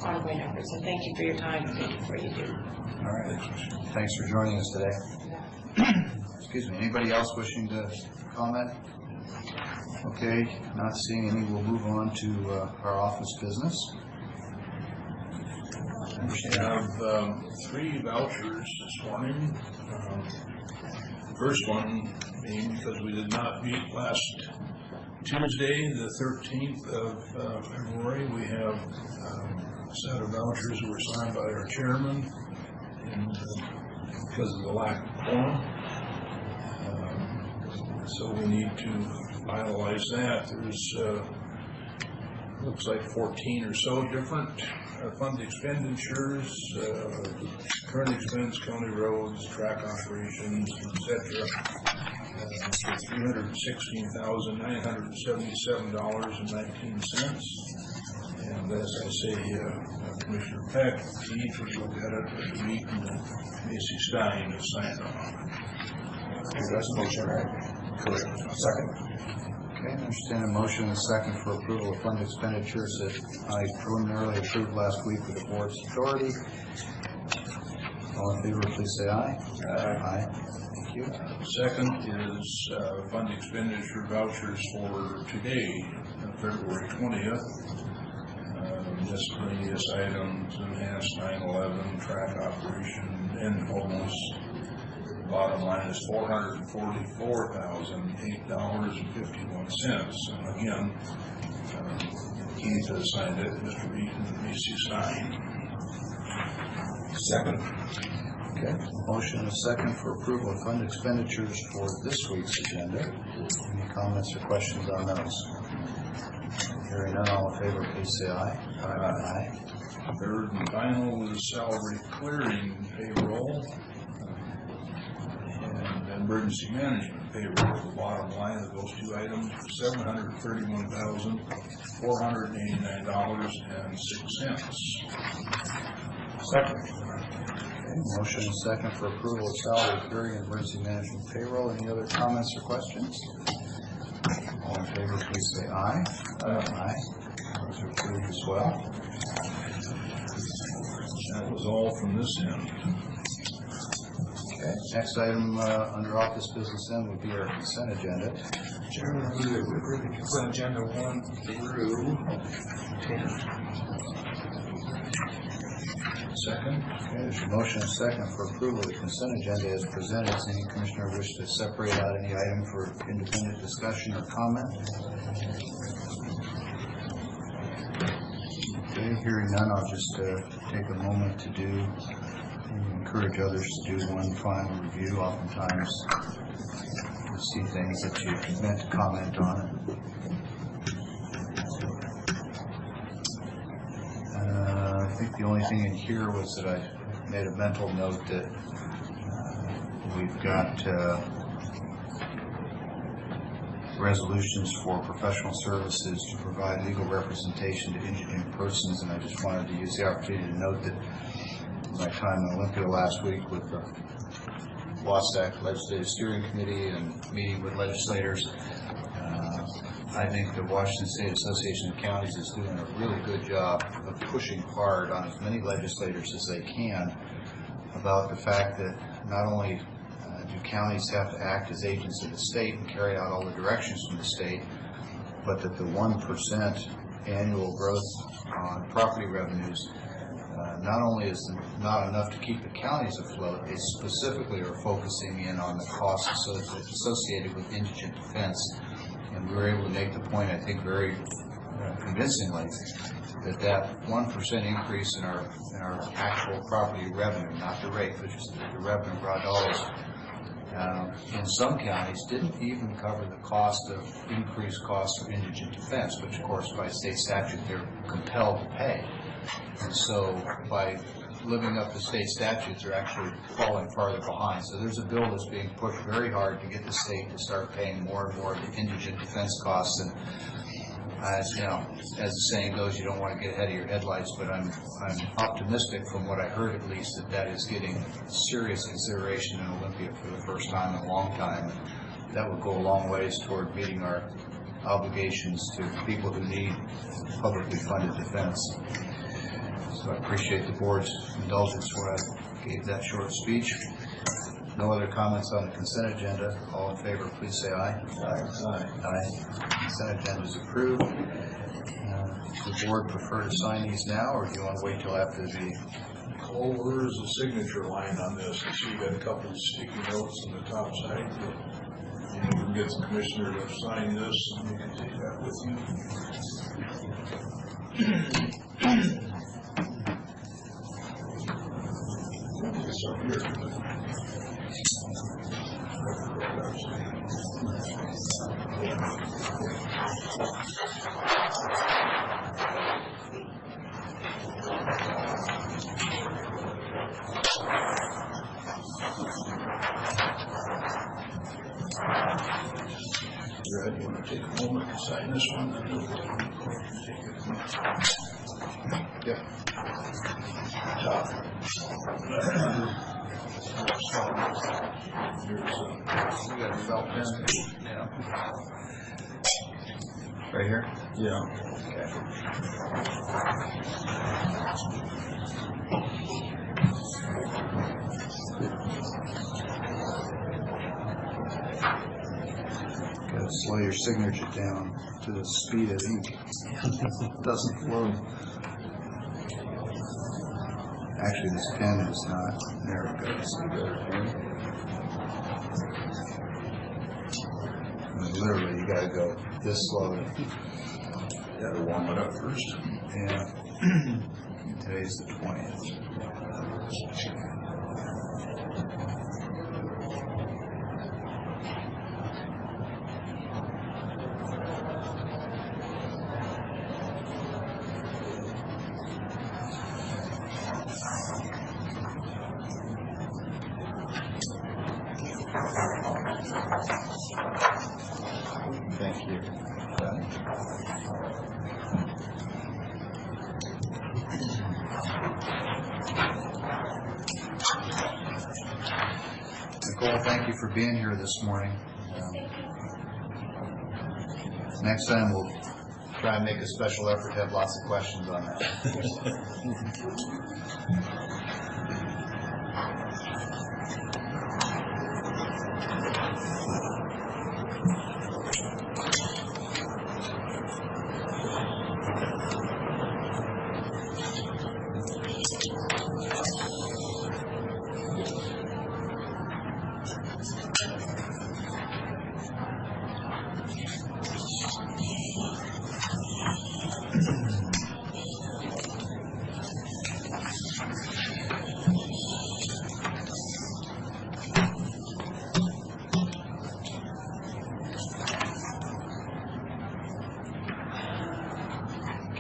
ongoing efforts. So thank you for your time and thank you for what you do. All right. Thanks for joining us today. Excuse me. Anybody else wishing to comment? Okay. Not seeing any, we'll move on to our office business. We have 3 vouchers this morning. The first one being because we did not meet last Tuesday, the 13th of February. We have a set of vouchers that were signed by our chairman, and because of the lack of quorum. So we need to finalize that. There's looks like 14 or so different fund expenditures, current expense, county roads, track operations, etc. For $316,977.19. And as I say, Commissioner Peck, each would look at it, but Meek and Macy Stein have signed on. That's a motion, right? Correct. Second. Okay, I understand a motion and a second for approval of fund expenditures that I preliminarily approved last week with the board's authority. All in favor, please say aye. Aye. Thank you. Second is fund expenditure vouchers for today, February 20th. Miscellaneous items, enhanced 9/11, track operation, and homeless. Bottom line is $444,008.51. And again, Keith has signed it, Mr. Beaton and Macy Stein. Second. Okay, motion and a second for approval of fund expenditures for this week's agenda. Any comments or questions on those? Hearing none, all in favor, please say aye. Aye. Third and final is salary clearing payroll and emergency management payroll. The bottom line of those 2 items is $731,489.06. Second. Okay, motion and second for approval of salary clearing and emergency management payroll. Any other comments or questions? All in favor, please say aye. Aye. Those are approved as well. That was all from this end. Okay, next item under office business then would be our consent agenda. Chairman, we approve the consent agenda 1 through 10. Second. Okay, there's a motion and second for approval of the consent agenda as presented. Does any commissioner wish to separate out any item for independent discussion or comment? Okay, hearing none, I'll just take a moment to encourage others to do one final review. Oftentimes, you see things that you meant to comment on. I think the only thing in here was that I made a mental note that we've got resolutions for professional services to provide legal representation to indigent persons, and I just wanted to use the opportunity to note that my time in Olympia last week with the WASDAC Legislative Steering Committee and meeting with legislators, I think the Washington State Association of Counties is doing a really good job of pushing hard on as many legislators as they can about the fact that not only do counties have to act as agents of the state and carry out all the directions from the state, but that the 1% annual growth on property revenues not only is not enough to keep the counties afloat, they specifically are focusing in on the costs associated with indigent defense And we were able to make the point, I think, very convincingly, that 1% increase in our actual property revenue, not the rate, but just the revenue raw dollars, in some counties didn't even cover the cost of increased costs for indigent defense, which of course by state statute they're compelled to pay. And so by living up to state statutes, they're actually falling farther behind. So there's a bill that's being pushed very hard to get the state to start paying more and more of the indigent defense costs. And as you know, as the saying goes, you don't want to get ahead of your headlights, but I'm optimistic from what I heard at least that is getting serious consideration in Olympia for the first time in a long time. And that would go a long ways toward meeting our obligations to people who need publicly funded defense. So I appreciate the board's indulgence where I gave that short speech. No other comments on the consent agenda. All in favor, please say aye. Aye. Aye. Consent agenda is approved. Does the board prefer to sign these now, or do you want to wait till after the... Oh, where is the signature line on this? I see you got a couple of sticky notes on the top side. You can get the commissioner to sign this, and you can take that with you. It's up here. Red, you want to take a moment and sign this one? Yep. Top. You got a felt pen? Yeah. Right here? Yeah. Got to slow your signature down to the speed of ink. It doesn't flow. Actually, this pen is not. There it goes. I mean, literally, you got to go this slow. You got to warm it up first. Yeah. Today's the 20th. Thank you. Nicole, thank you for being here this morning. Next time we'll try and make a special effort to have lots of questions on that.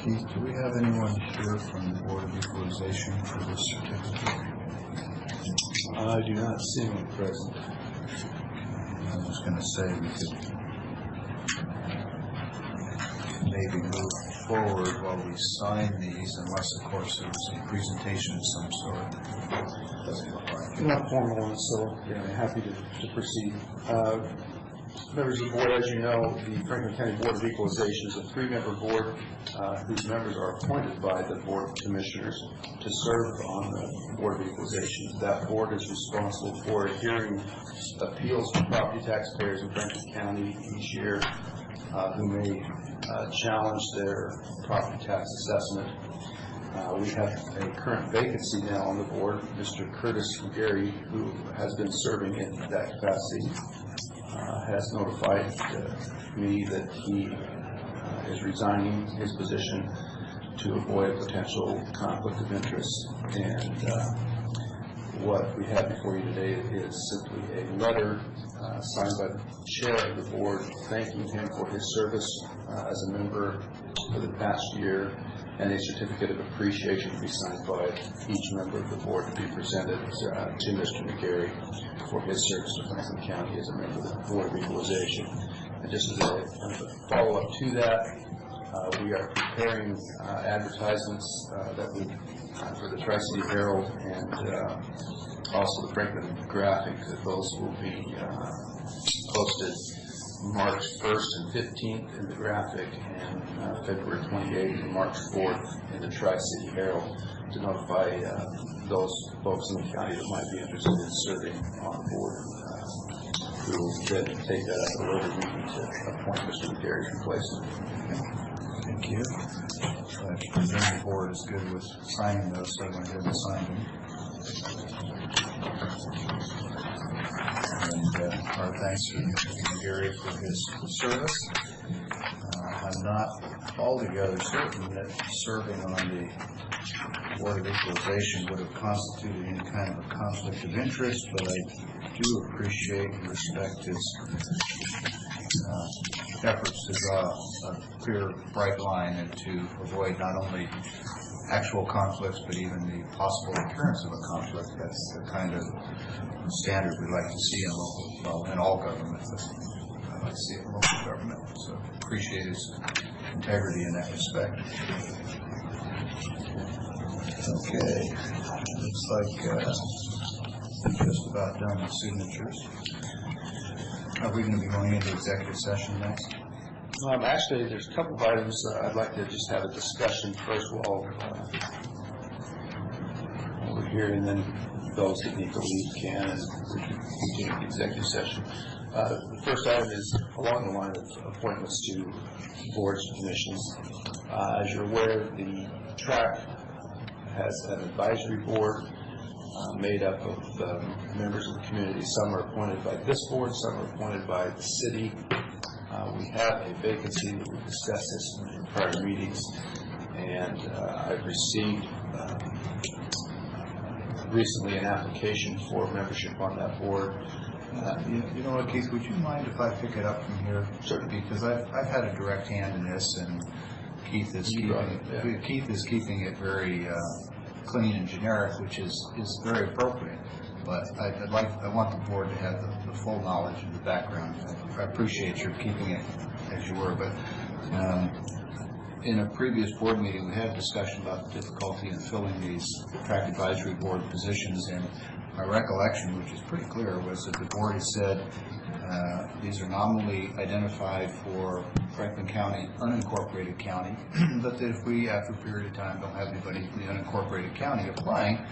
Keith, do we have anyone here from the Board of Equalization for this certificate? I do not see him present. I was going to say we could maybe move forward while we sign these, unless, of course, there was a presentation of some sort. Doesn't look like it. Not formal one, so yeah, happy to proceed. Members of the board, as you know, the Franklin County Board of Equalization is a 3-member board whose members are appointed by the Board of Commissioners to serve on the Board of Equalization. That board is responsible for hearing appeals from property taxpayers in Franklin County each year who may challenge their property tax assessment. We have a current vacancy now on the board, Mr. Curtis Gary, who has been serving in that capacity. has notified me that he is resigning his position to avoid a potential conflict of interest. And what we have before you today is simply a letter signed by the chair of the board thanking him for his service as a member for the past year, and a certificate of appreciation to be signed by each member of the board to be presented to Mr. McGarry for his service to Franklin County as a member of the Board of Equalization. And just as a follow-up to that, we are preparing advertisements for the Tri-City Herald and also the Franklin Graphic. Those will be posted March 1st and 15th in the Graphic, and February 28th and March 4th in the Tri-City Herald, to notify those folks in the county that might be interested in serving on the board, who will then take that at a later meeting to appoint Mr. McGarry's replacement. Thank you. I presume the board is good with signing those, so I'm going to go ahead and sign them. And our thanks to Mr. Gary for his service. I'm not altogether certain that serving on the Board of Equalization would have constituted any kind of a conflict of interest, but I do appreciate and respect his efforts to draw a clear, bright line and to avoid not only actual conflicts, but even the possible appearance of a conflict. That's the kind of standard we like to see in local, well, in all government, but I like to see it in local government. So appreciate his integrity in that respect. Okay, looks like just about done with signatures. Are we going to be going into executive session next? Actually, there's a couple of items I'd like to just have a discussion first while we're here, and then those that need to leave can, and we can continue the executive session. The first item is along the line of appointments to boards and commissions. As you're aware, the TRAC has an advisory board made up of members of the community. Some are appointed by this board, some are appointed by the city. We have a vacancy. We discussed this in prior meetings, and I've received recently an application for membership on that board. You know what, Keith, would you mind if I pick it up from here? Certainly. Because I've had a direct hand in this, and Keith is keeping it very clean and generic, which is very appropriate. But I want the board to have the full knowledge of the background. I appreciate your keeping it as you were, but in a previous board meeting, we had a discussion about the difficulty in filling these TRAC advisory board positions, and my recollection, which is pretty clear, was that the board has said these are nominally identified for Franklin County, unincorporated county, but that if we, after a period of time, don't have anybody in the unincorporated county applying,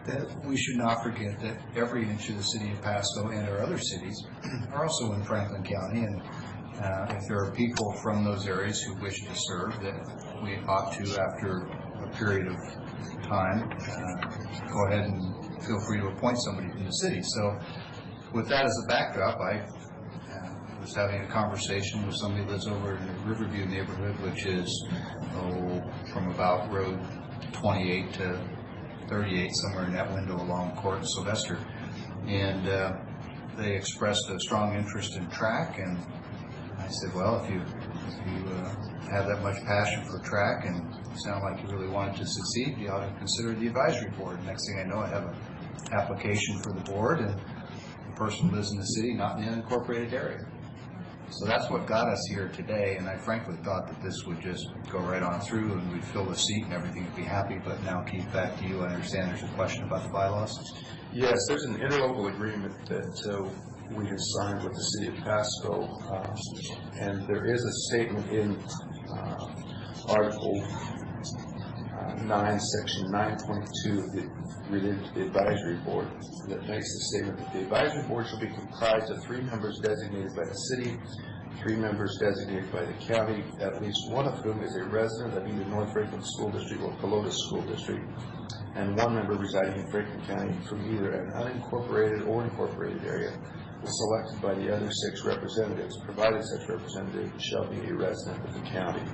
that we should not forget that every inch of the city of Pasco and our other cities are also in Franklin County, and if there are people from those areas who wish to serve, that we ought to, after a period of time, go ahead and feel free to appoint somebody from the city. So with that as a backdrop, I was having a conversation with somebody who lives over in the Riverview neighborhood, which is from about Road 28 to 38, somewhere in that window along Court and Sylvester, and they expressed a strong interest in TRAC, and I said, well, if you have that much passion for TRAC and sound like you really wanted to succeed, you ought to consider the advisory board. Next thing I know, I have an application for the board, and the person lives in the city, not in the unincorporated area. So that's what got us here today, and I frankly thought that this would just go right on through and we'd fill the seat and everything would be happy. But now, Keith, back to you. I understand there's a question about the bylaws. Yes, there's an interlocal agreement that we have signed with the city of Pasco, and there is a statement in Article 9, Section 9.2 related to the advisory board that makes the statement that the advisory board shall be comprised of 3 members designated by the city, 3 members designated by the county, at least one of whom is a resident of either North Franklin School District or Pelotas School District, and 1 member residing in Franklin County from either an unincorporated or incorporated area. selected by the other 6 representatives, provided such representative shall be a resident of the county.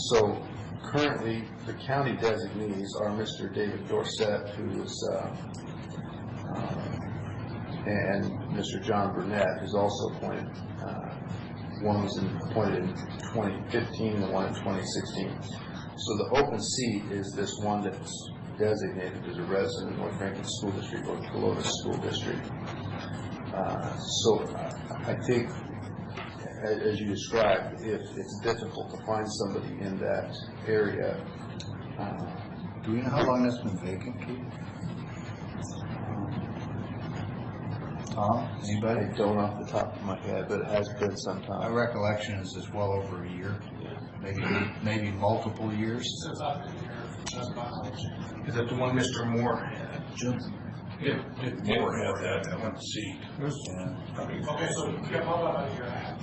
So currently, the county designees are Mr. David Dorsett, who is, and Mr. John Burnett, who's also appointed. One was appointed in 2015, the one in 2016. So the open seat is this one that's designated as a resident of North Franklin School District or Colovis School District. So I think, as you described, if it's difficult to find somebody in that area. Do we know how long that's been vacant, Keith? Tom, anybody? I don't off the top of my head, but it has been some My time. recollection is it's well over a year, maybe multiple years. Since I've been here, that's my knowledge. Is that the one Mr. Moore had? Moore had that one seat. Okay, so you got about a year and a half.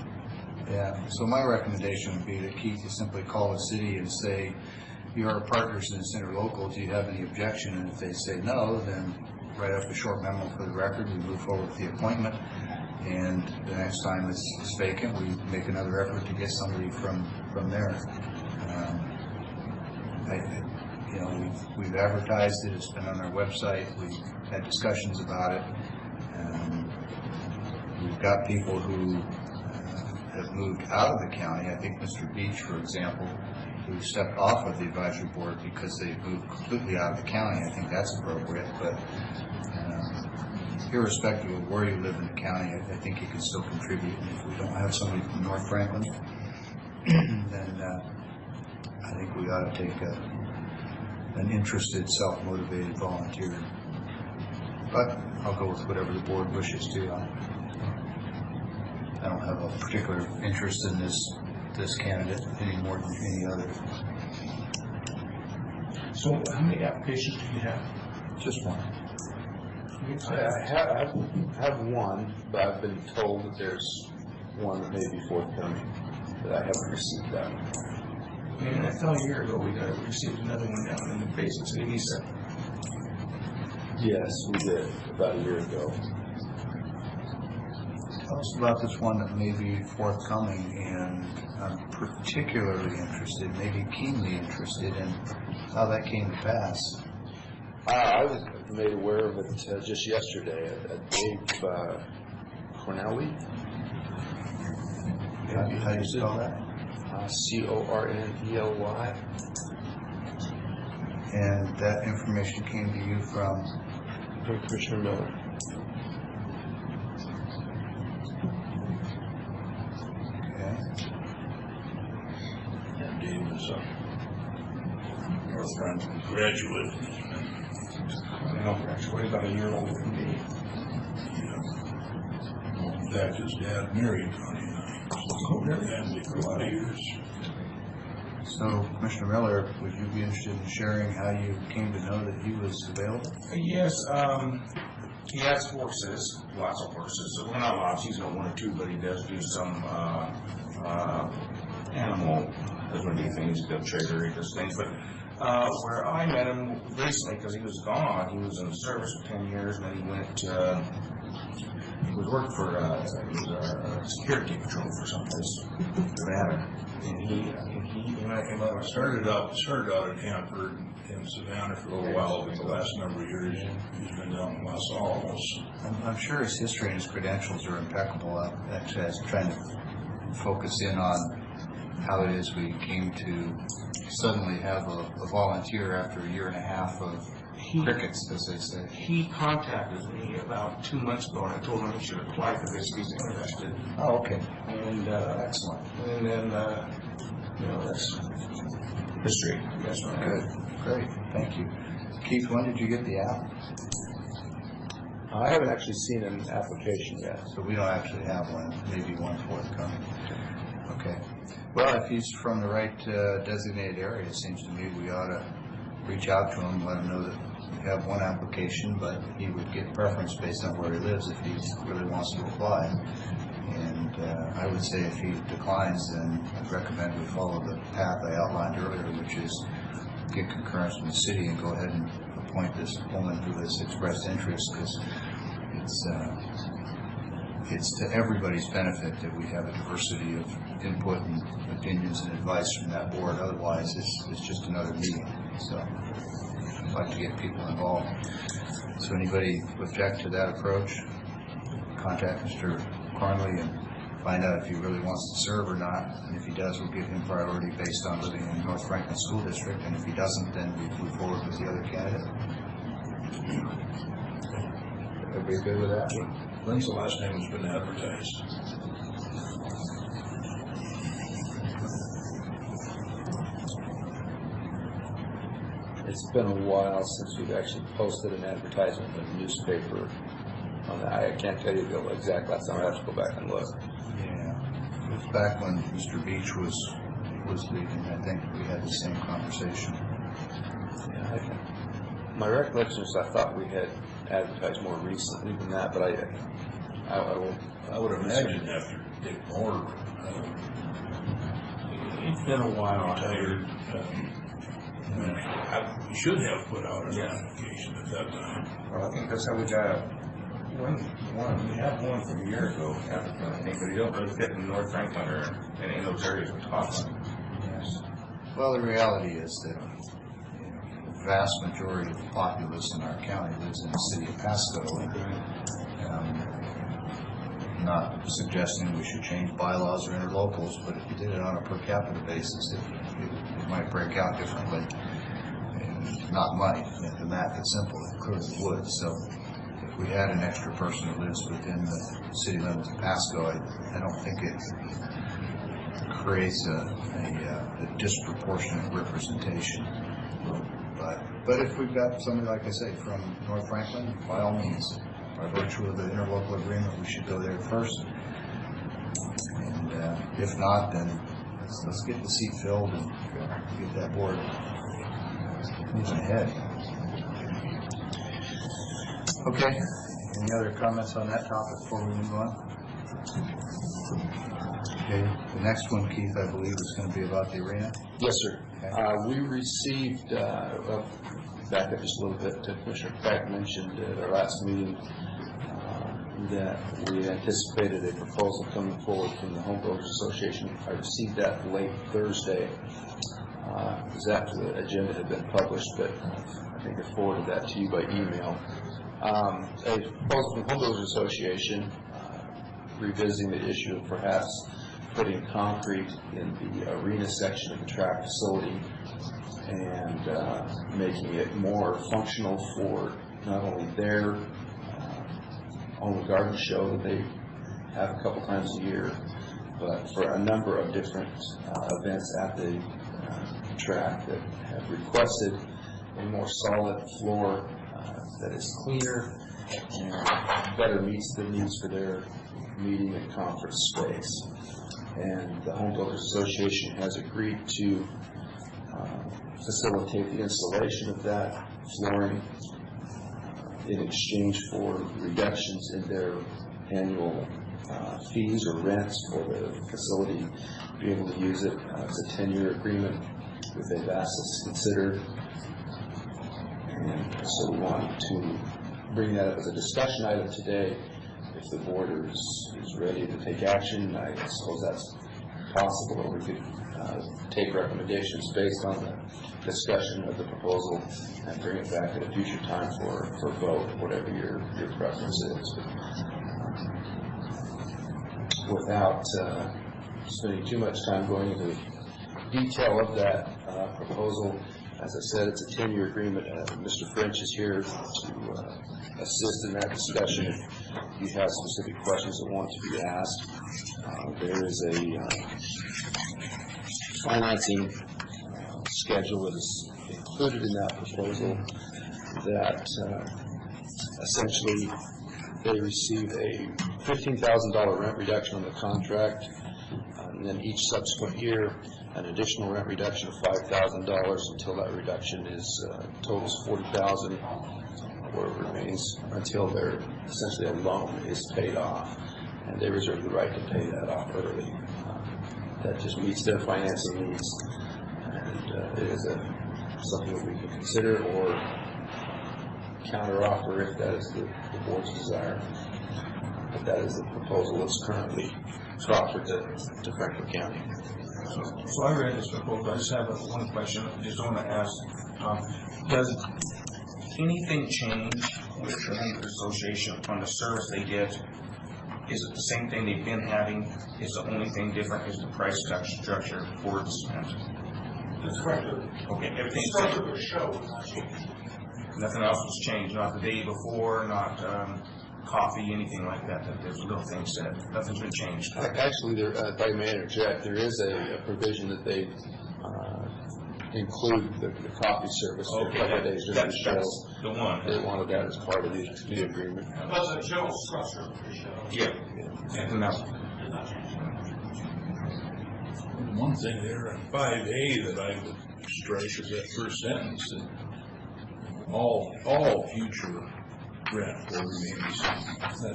Yeah, so my recommendation would be that Keith, you simply call the city and say, you are partners in this interlocal, do you have any objection? And if they say no, then write up a short memo for the record, we move forward with the appointment, and the next time it's vacant, we make another effort to get somebody from there. We've advertised it, it's been on our website, we've had discussions about it. We've got people who have moved out of the county. I think Mr. Beach, for example, who stepped off of the advisory board because they moved completely out of the county. I think that's appropriate, but irrespective of where you live in the county, I think you can still contribute. And if we don't have somebody from North Franklin, then I think we ought to take an interested, self-motivated volunteer. But I'll go with whatever the board wishes to. I don't have a particular interest in this candidate any more than any other. So how many applications do you have? Just one. I have one, but I've been told that there's one that may be forthcoming, but I haven't received that. And I thought a year ago we received another one down in the Basin City, Mesa. Yes, we did, about a year ago. Tell us about this one that may be forthcoming, and I'm particularly interested, maybe keenly interested in how that came to pass. I was made aware of it just yesterday. Dave Cornelli. How do you spell that? Cornely. And that information came to you from Commissioner Miller. Okay. Dave was a North Franklin graduate. No, actually about a year older than me. In fact, his dad married Connie and I. So we were family for a lot of years. So, Commissioner Miller, would you be interested in sharing how you came to know that he was available? Yes, he has horses, lots of horses. Well, not lots, he's got one or two, but he does do some animal husbandry things. He does trader, he does things. But where I met him recently, because he was gone, he was in the service for 10 years, and then he went, he was working for, he was a security patrol for someplace, Nevada. And he, when I came up, I started Started out at Hanford in Savannah for a little while, but the last number of years, he's been down in Los Alamos. I'm sure his history and his credentials are impeccable. Actually, I was trying to focus in on how it is we came to suddenly have a volunteer after a year and a half of crickets, as they say. He contacted me about 2 months ago, and I told him he should apply for this if he's interested. Oh, okay. And Excellent. And then, that's history. That's right. Good. Great. Thank you. Keith, when did you get the app? I haven't actually seen an application yet. So we don't actually have one, maybe one forthcoming. Okay. Well, if he's from the right designated area, it seems to me we ought to reach out to him, let him know that we have one application, but he would get preference based on where he lives if he really wants to apply. And I would say if he declines, then I'd recommend we follow the path I outlined earlier, which is get concurrence from the city and go ahead and appoint this woman who has expressed interest, because it's to everybody's benefit that we have a diversity of input and opinions and advice from that board. Otherwise, it's just another meeting. So I'd like to get people involved. So anybody object to that approach, contact Mr. Carnley and find out if he really wants to serve or not. And if he does, we'll give him priority based on living in North Franklin School District. And if he doesn't, then we move forward with the other candidate. Everybody good with that? When's the last time it's been advertised? It's been a while since we've actually posted an advertisement in the newspaper on that. I can't tell you the exact last time. I have to go back and look. Yeah, it was back when Mr. Beach was leaving. I think we had the same conversation. Yeah, my recollection is I thought we had advertised more recently than that, but I would imagine after Dick Moore. It's been a while. Retired. We should have put out an application at that time. Well, I think that's how we got one. We had one from a year ago, applicant, I think, but he don't really fit in North Franklin or any of those areas we're talking about. Yes. Well, the reality is that the vast majority of the populace in our county lives in the city of Pasco. Not suggesting we should change bylaws or interlocals, but if you did it on a per capita basis, it might break out differently. And not money. The math is simple. It clearly would. So if we had an extra person who lives within the city limits of Pasco, I don't think it creates a disproportionate representation. But if we've got somebody, like I say, from North Franklin, by all means, by virtue of the interlocal agreement, we should go there first. And if not, then let's get the seat filled and get that board moving ahead. Okay. Any other comments on that topic before we move on? Okay. The next one, Keith, I believe, is going to be about the arena. Yes, sir. Okay. We received, back up just a little bit, Commissioner Craig mentioned at our last meeting that we anticipated a proposal coming forward from the Home Builders Association. I received that late Thursday. It was after the agenda had been published, but I think I forwarded that to you by email. A proposal from the Home Builders Association revisiting the issue of perhaps putting concrete in the arena section of the track facility and making it more functional for not only their own garden show that they have a couple times a year, but for a number of different events at the track that have requested a more solid floor that is cleaner and better meets the needs for their meeting and conference space. And the Home Builders Association has agreed to facilitate the installation of that flooring in exchange for reductions in their annual fees or rents for the facility, be able to use it. It's a 10-year agreement that they've asked us to consider. And so we wanted to bring that up as a discussion item today. If the board is ready to take action, I suppose that's possible, or we could take recommendations based on the discussion of the proposal and bring it back at a future time for vote, whatever your preference is. Without spending too much time going into detail of that proposal, as I said, it's a 10-year agreement. Mr. French is here to assist in that discussion if you have specific questions that want to be asked. There is a financing schedule that is included in that proposal that essentially they receive a $15,000 rent reduction on the contract, and then each subsequent year an additional rent reduction of $5,000 until that reduction is totals $40,000, or it remains until their essentially a loan is paid off, and they reserve the right to pay that off early. That just meets their financing needs, and it is something that we can consider or counter offer if that is the board's desire. but that is the proposal that's currently offered to Franklin County. So I read this proposal, I just have one question, I just want to ask, does anything change with the homeowners association on the service they get? Is it the same thing they've been having? Is the only thing different is the price structure for the cement? That's correct. Okay, everything's Structure of the show is not changed. nothing else was changed, not the day before, not coffee, anything like that, that there's little things said, nothing's been changed. Actually, there, if I may interject, there is a provision that they include the coffee service for a couple of days during the show. That's the one. They wanted that as part of the agreement. That's a general structure of the show. Yeah, and that's, One thing there in 5A that I would strike is that first sentence, that all future rent will remain the same.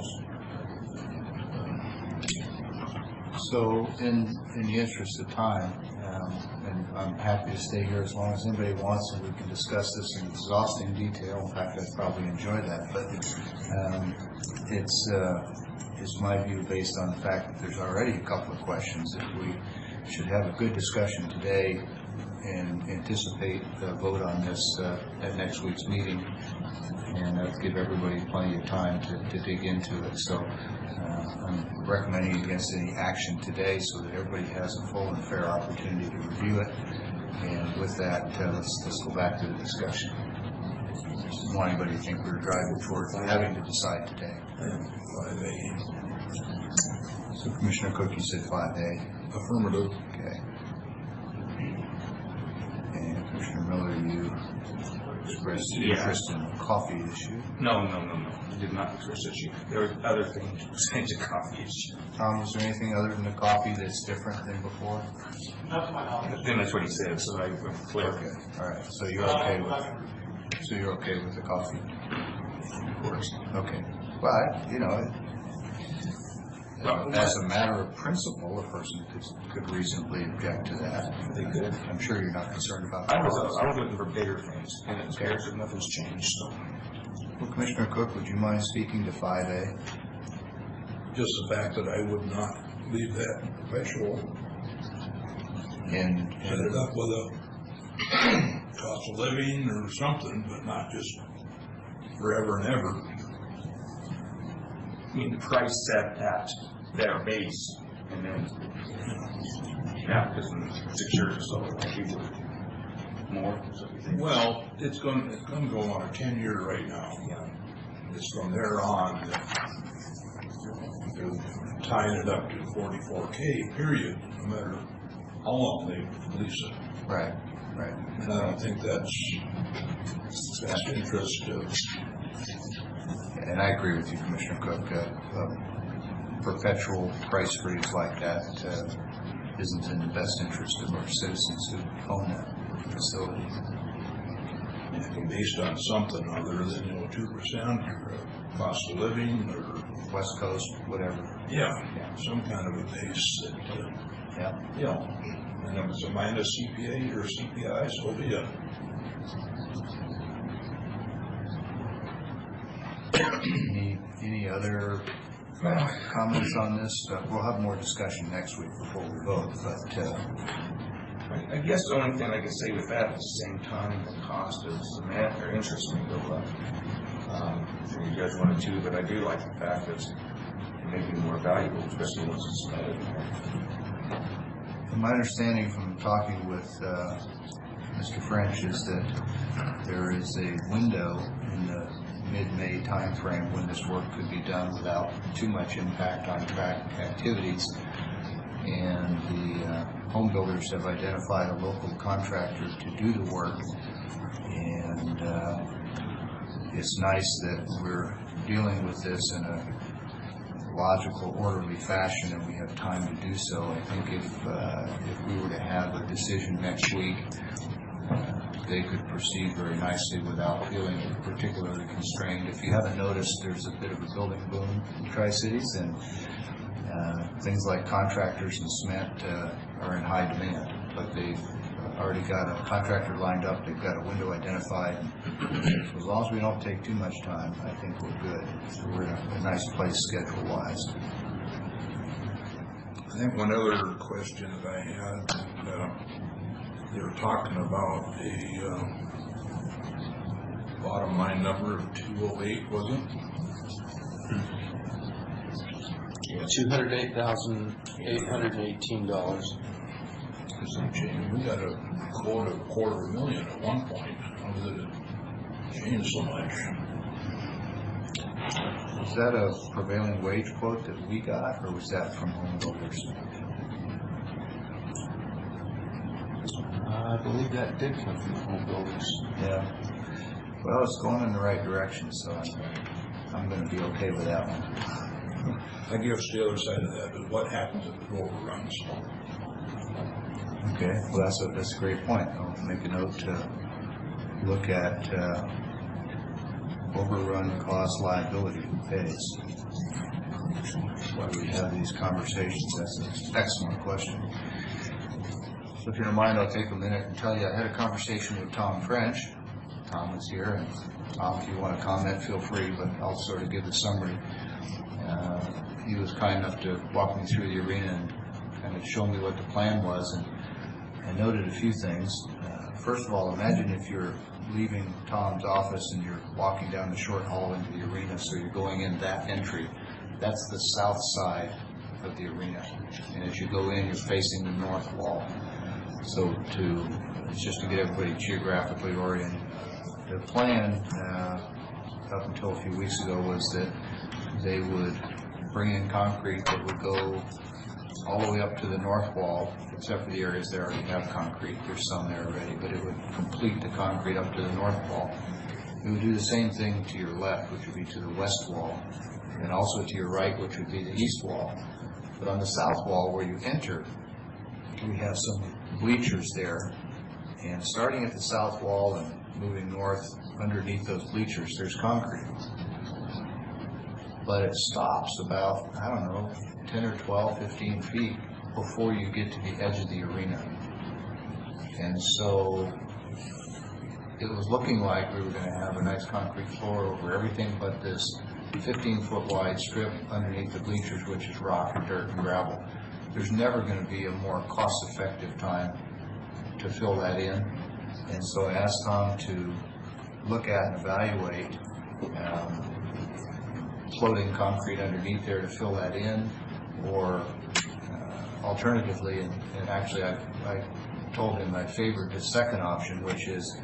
So, in the interest of time, and I'm happy to stay here as long as anybody wants, and we can discuss this in exhausting detail. In fact, I'd probably enjoy that. But it's my view, based on the fact that there's already a couple of questions, that we should have a good discussion today and anticipate a vote on this at next week's meeting, and give everybody plenty of time to dig into it. So I'm recommending against any action today so that everybody has a full and fair opportunity to review it. And with that, let's go back to the discussion. I just didn't want anybody to think we were driving towards having to decide today. 5A. So Commissioner Cook, you said 5A. Affirmative. Okay. And Commissioner Miller, you expressed interest in the coffee issue. no, I did not express issue. There were other things besides the coffee issue. Tom, is there anything other than the coffee that's different than before? Not to my knowledge. Then that's what he said, so I went clear. Okay, all right, so you're okay with the coffee? Of course. Okay, but, as a matter of principle, a person could reasonably object to that. They could. I'm sure you're not concerned about I that. was looking for bigger things, and it appears that nothing's changed, so. Well, Commissioner Cook, would you mind speaking to 5A? Just the fact that I would not leave that perpetual, And set it up with a cost of living or something, but not just forever and ever. I mean, the price set at their base, and then, because in 6 years or so, people more, so you think. Well, it's going to go on a 10-year right now. It's from there on that they're tying it up to 44K, period, no matter how long they lease it. Right. And I don't think that's best interest of. And I agree with you, Commissioner Cook. Perpetual price freeze like that isn't in the best interest of our citizens who own that facility. Based on something other than 2% or cost of living or West Coast, whatever. some kind of a base that and if it's a minus CPA or CPI, so be it. Any other comments on this? We'll have more discussion next week before we vote, but I guess the only thing I can say with that, at the same time, the cost of cement or interest may go up. You guys wanted to, but I do like the fact that it may be more valuable, especially once it's cemented. from my understanding from talking with Mr. French is that there is a window in the mid-May timeframe when this work could be done without too much impact on track activities. And the home builders have identified a local contractor to do the work. And it's nice that we're dealing with this in a logical, orderly fashion, and we have time to do so. I think if we were to have a decision next week, they could proceed very nicely without feeling particularly constrained. If you haven't noticed, there's a bit of a building boom in Tri-Cities, and things like contractors and cement are in high demand, but they've already got a contractor lined up, they've got a window identified. So as long as we don't take too much time, I think we're good. So we're in a nice place schedule-wise. I think one other question that I had, they were talking about a bottom line number of 208, was it? $208,818. We got a quote of $250,000 at one point. How did it change so much? Was that a prevailing wage quote that we got, or was that from home builders? I believe that did come from home builders. Yeah. Well, it's going in the right direction, so I'm going to be okay with that one. I guess the other side of that is what happens if it overruns. Okay, well, that's a great point. I'll make a note to look at overrun cost liability who pays. That's why we have these conversations. That's an excellent question. So if you don't mind, I'll take a minute and tell you I had a conversation with Tom French. Tom is here, and Tom, if you want to comment, feel free, but I'll sort of give the summary. He was kind enough to walk me through the arena and kind of show me what the plan was, and I noted a few things. First of all, imagine if you're leaving Tom's office and you're walking down the short hall into the arena, so you're going in that entry. That's the south side of the arena, and as you go in, you're facing the north wall. So it's just to get everybody geographically oriented. The plan up until a few weeks ago was that they would bring in concrete that would go all the way up to the north wall, except for the areas that already have concrete. There's some there already, but it would complete the concrete up to the north wall. It would do the same thing to your left, which would be to the west wall, and also to your right, which would be the east wall. But on the south wall, where you enter, we have some bleachers there, and starting at the south wall and moving north underneath those bleachers, there's concrete. But it stops about, 10 or 12, 15 feet before you get to the edge of the arena. And so it was looking like we were going to have a nice concrete floor over everything but this 15-foot wide strip underneath the bleachers, which is rock and dirt and gravel. There's never going to be a more cost-effective time to fill that in. And so I asked Tom to look at and evaluate floating concrete underneath there to fill that in, or alternatively, and actually I told him I favored the second option, which is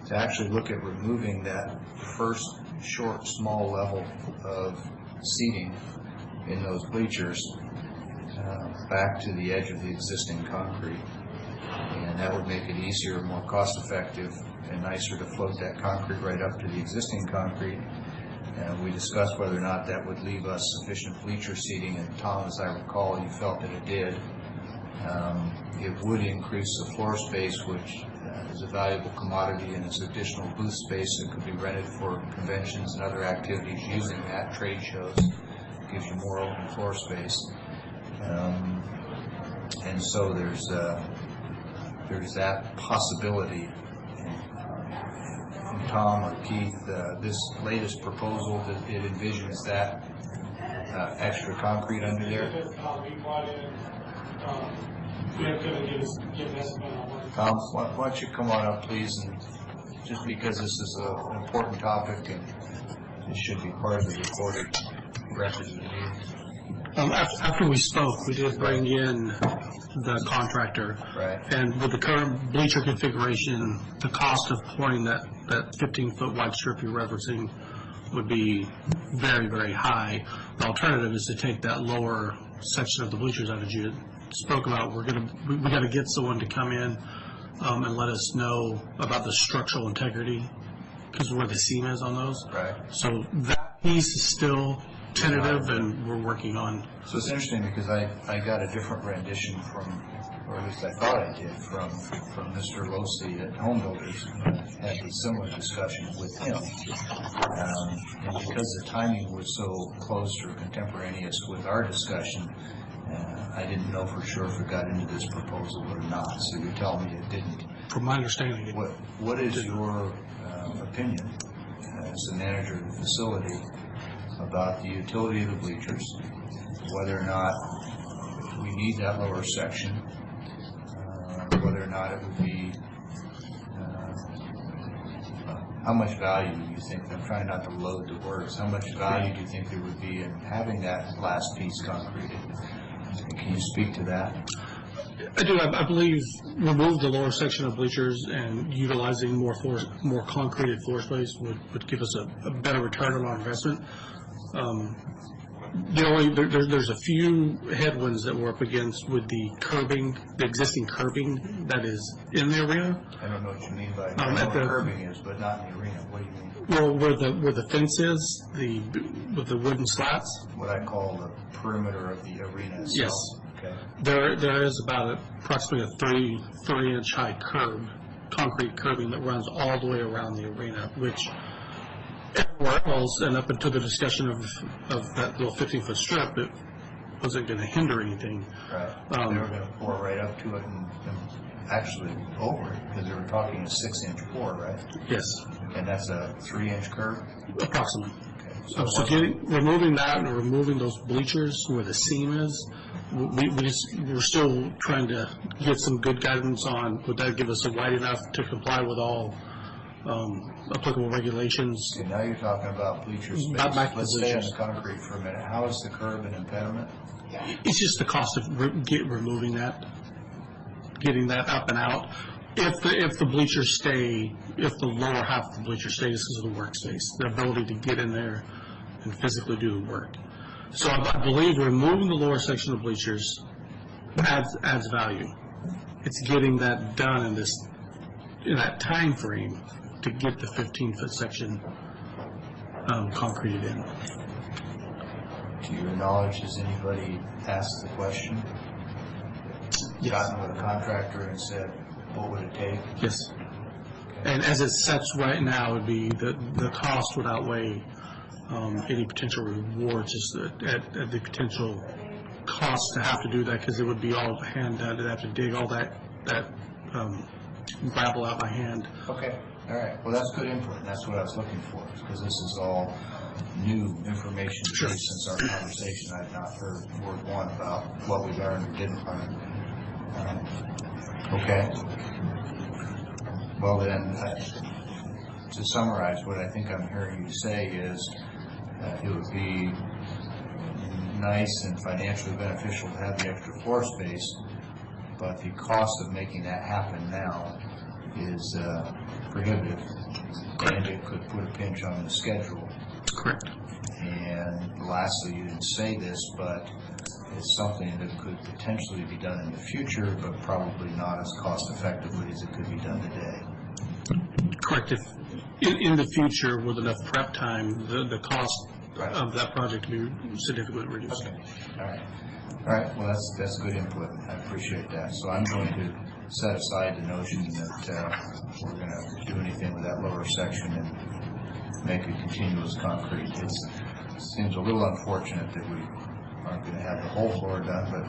to actually look at removing that first short, small level of seating in those bleachers back to the edge of the existing concrete. And that would make it easier, more cost-effective, and nicer to float that concrete right up to the existing concrete. And we discussed whether or not that would leave us sufficient bleacher seating, and Tom, as I recall, you felt that it did. It would increase the floor space, which is a valuable commodity, and it's additional booth space that could be rented for conventions and other activities using that, trade shows. It gives you more open floor space. And so there's that possibility. And Tom or Keith, this latest proposal, that it envisions that extra concrete under there. Tom, why don't you come on up, please, and just because this is an important topic and it should be part of the recorded records of the meeting. After we spoke, we did bring in the contractor. Right. And with the current bleacher configuration, the cost of pouring that 15-foot wide strip you're referencing would be very, very high. The alternative is to take that lower section of the bleachers out that you spoke about. We got to get someone to come in and let us know about the structural integrity, because where the seam is on those. Right. So that piece is still tentative, and we're working on. So it's interesting because I got a different rendition from, or at least I thought I did, from Mr. Losey at Home Builders. Had a similar discussion with him, and because the timing was so close or contemporaneous with our discussion, I didn't know for sure if it got into this proposal or not, so you're telling me it didn't. From my understanding, What is your opinion as the manager of the facility about the utility of the bleachers, whether or not we need that lower section, whether or not it would be, how much value do you think, I'm trying not to load the words, how much value do you think there would be in having that last piece concreted? Can you speak to that? I do. I believe remove the lower section of bleachers and utilizing more concreted floor space would give us a better return on our investment. There's a few headwinds that we're up against with the curbing, the existing curbing that is in the arena. I don't know what you mean by what curbing is, but not in the arena. What do you mean? Well, where the fence is, with the wooden slats. What I call the perimeter of the arena itself. Yes. Okay. There is about approximately a 3-inch high curb, concrete curbing that runs all the way around the arena, which everywhere else, and up until the discussion of that little 15-foot strip, it wasn't going to hinder anything. Right. They were going to pour right up to it and actually over it, because they were talking a 6-inch pour, right? Yes. And that's a 3-inch curve? Approximately. Okay. So removing that and removing those bleachers where the seam is, we're still trying to get some good guidance on, would that give us a wide enough to comply with all applicable regulations? Okay, now you're talking about bleacher space. Let's stay on the concrete for a minute. How is the curb an impediment? It's just the cost of removing that, getting that up and out. If the bleachers stay, if the lower half of the bleacher stays because of the workspace, the ability to get in there and physically do the work. So I believe removing the lower section of bleachers adds value. It's getting that done in that time frame to get the 15-foot section concreted in. To your knowledge, has anybody asked the question? Yes. Gotten with a contractor and said, what would it take? Yes. And as it sets right now, would be the cost would outweigh any potential rewards, just at the potential cost to have to do that, because it would be all hand done. They'd have to dig all that gravel out by hand. Okay. All right. Well, that's good input. That's what I was looking for, because this is all new information to me since our conversation. I have not heard word one about what we learned or didn't learn. Okay. Well, then, to summarize, what I think I'm hearing you say is it would be nice and financially beneficial to have the extra floor space, but the cost of making that happen now is prohibitive, and it could put a pinch on the schedule. Correct. And lastly, you didn't say this, but it's something that could potentially be done in the future, but probably not as cost effectively as it could be done today. Correct. If in the future, with enough prep time, the cost of that project to be significantly reduced. Okay. All right. All right. Well, that's good input. I appreciate that. So I'm going to set aside the notion that we're going to do anything with that lower section and make it continuous concrete. It seems a little unfortunate that we aren't going to have the whole floor done, but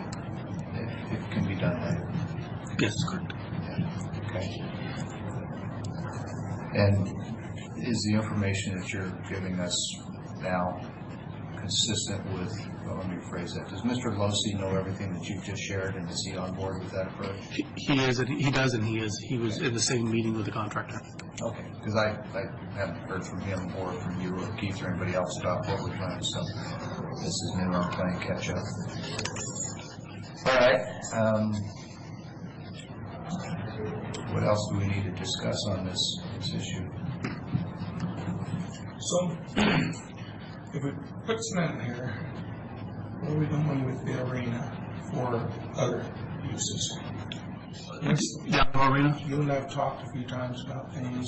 it can be done later. Yes, correct. Yeah. Okay. And is the information that you're giving us now consistent with, well, let me rephrase that, does Mr. Losey know everything that you've just shared, and is he on board with that approach? He is, he does, and he is. He was in the same meeting with the contractor. Okay, because I haven't heard from him or from you or Keith or anybody else about what we're doing, so this is new, I'm playing catch up. All right. What else do we need to discuss on this issue? So, if we put cement in here, what are we doing with the arena for other uses? Yeah, arena. You and I have talked a few times about things,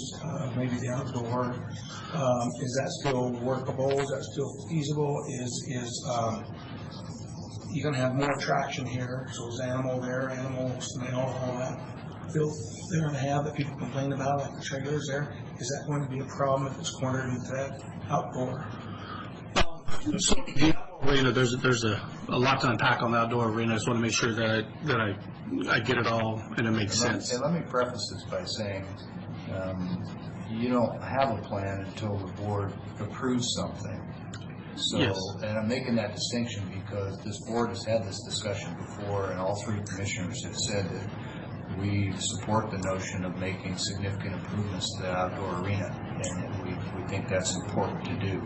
maybe the outdoor. Is that still workable? Is that still feasible? Is you going to have more traction here? So is animal there, animal smell, all that filth they're going to have that people complain about, like the trailers there? Is that going to be a problem if it's cornered into that outdoor? So the arena, there's a a lot to unpack on the outdoor arena. I just want to make sure that I get it all and it makes sense. And let me preface this by saying, you don't have a plan until the board approves something. So, Yes. and I'm making that distinction because this board has had this discussion before, and all three commissioners have said that we support the notion of making significant improvements to the outdoor arena, and we think that's important to do.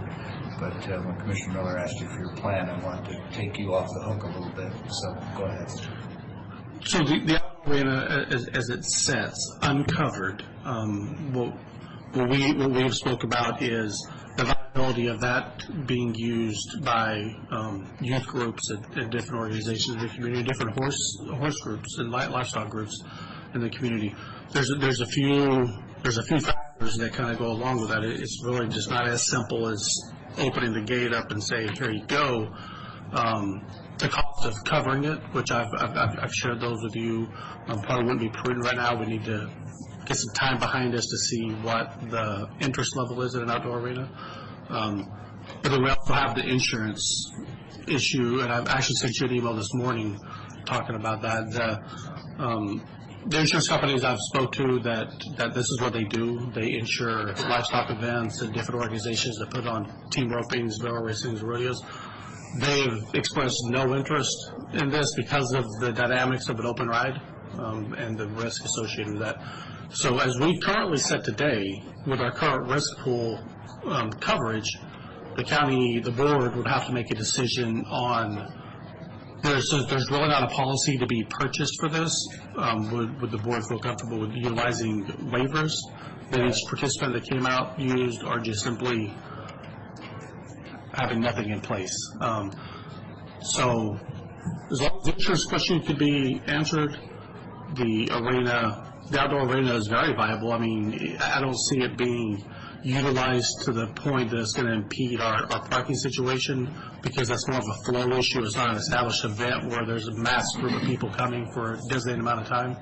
But when Commissioner Miller asked you for your plan, I wanted to take you off the hook a little bit, so go ahead. So the outdoor arena, as it sets, uncovered, what we have spoke about is the viability of that being used by youth groups and different organizations in the community, different horse groups and livestock groups in the community. There's a few factors that kind of go along with that. It's really just not as simple as opening the gate up and saying, here you go. The cost of covering it, which I've shared those with you, probably wouldn't be prudent right now. We need to get some time behind us to see what the interest level is in an outdoor arena. But then we also have the insurance issue, and I've actually sent you an email this morning talking about that. The insurance companies I've spoke to that this is what they do. They insure livestock events and different organizations that put on team ropings, barrel racings, rodeos. They've expressed no interest in this because of the dynamics of an open ride and the risk associated with that. So as we currently sit today, with our current risk pool coverage, the board would have to make a decision on, there's really not a policy to be purchased for this. Would the board feel comfortable with utilizing waivers that each participant that came out used, or just simply having nothing in place? So as long as the insurance question could be answered, the outdoor arena is very viable. I mean, I don't see it being utilized to the point that it's going to impede our parking situation, because that's more of a flow issue. It's not an established event where there's a mass group of people coming for a designated amount of time.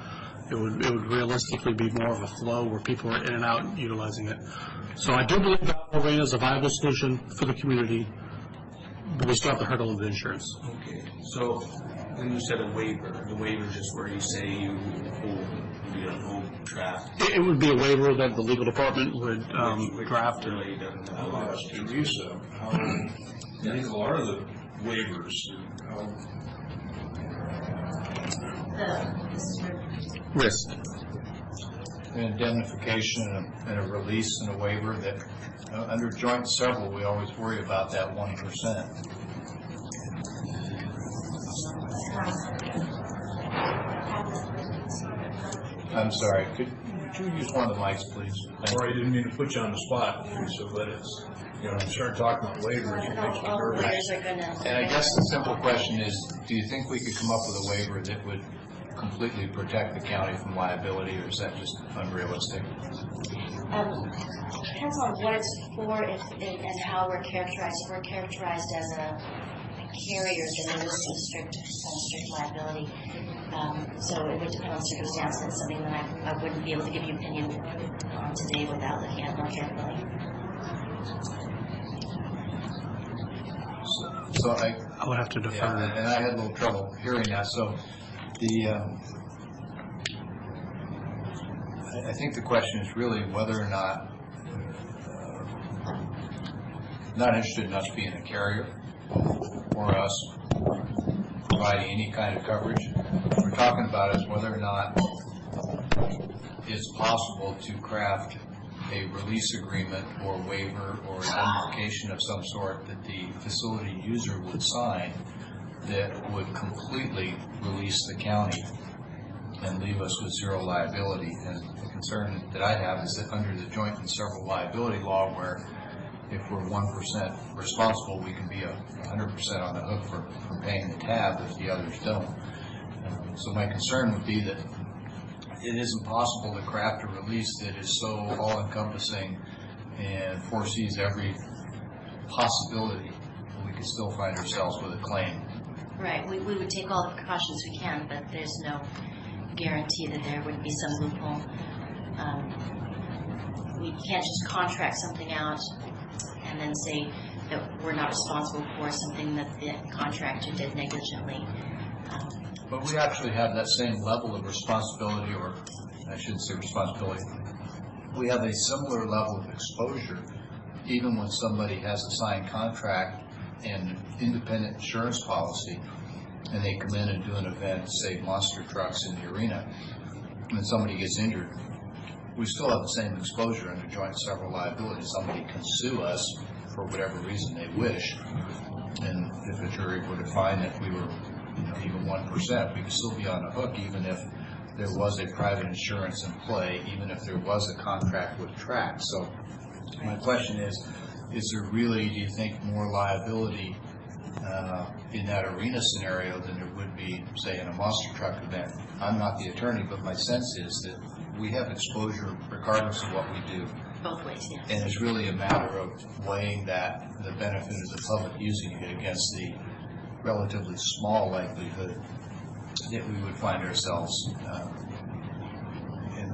It would realistically be more of a flow where people are in and out utilizing it. So I do believe the outdoor arena is a viable solution for the community, but we still have the hurdle of the insurance. Okay, so when you said a waiver, the waiver is just where you say you hold draft. It would be a waiver that the legal department would draft. Really doesn't have a I'll lot of ask Teresa, how legal are the waivers? Risk. An indemnification and a release and a waiver that, under joint and several, we always worry about that 1%. I'm sorry, could you use one of the mics, please? Or I didn't mean to put you on the spot, Teresa, but it's, when you start talking about waivers, it makes me nervous. And I guess the simple question is, do you think we could come up with a waiver that would completely protect the county from liability, or is that just unrealistic? Depends on what it's for and how we're characterized. If we're characterized as a carrier, then there is some strict liability. So it would depend on circumstance. It's something that I wouldn't be able to give you opinion on today without looking at it more carefully. So I would have to defer. Yeah, and I had a little trouble hearing that. So I think the question is really whether or not, not interested in us being a carrier or us providing any kind of coverage. What we're talking about is whether or not it's possible to craft a release agreement or waiver or indemnification of some sort that the facility user would sign that would completely release the county and leave us with zero liability. And the concern that I have is that under the joint and several liability law, where if we're 1% responsible, we can be 100% on the hook for paying the tab if the others don't. So my concern would be that it isn't possible to craft a release that is so all-encompassing and foresees every possibility. We could still find ourselves with a claim. Right. We would take all the precautions we can, but there's no guarantee that there would be some loophole. We can't just contract something out and then say that we're not responsible for something that the contractor did negligently. But we actually have that same level of responsibility, or I shouldn't say responsibility. We have a similar level of exposure, even when somebody has a signed contract and independent insurance policy, and they come in and do an event, say monster trucks in the arena, and somebody gets injured, we still have the same exposure under joint and several liability. Somebody can sue us for whatever reason they wish, and if a jury were to find that we were even 1%, we could still be on the hook, even if there was a private insurance in play, even if there was a contract with track. So my question is there really, do you think, more liability in that arena scenario than there would be, say, in a monster truck event? I'm not the attorney, but my sense is that we have exposure regardless of what we do. Both ways, yes. And it's really a matter of weighing that, the benefit of the public using it against the relatively small likelihood that we would find ourselves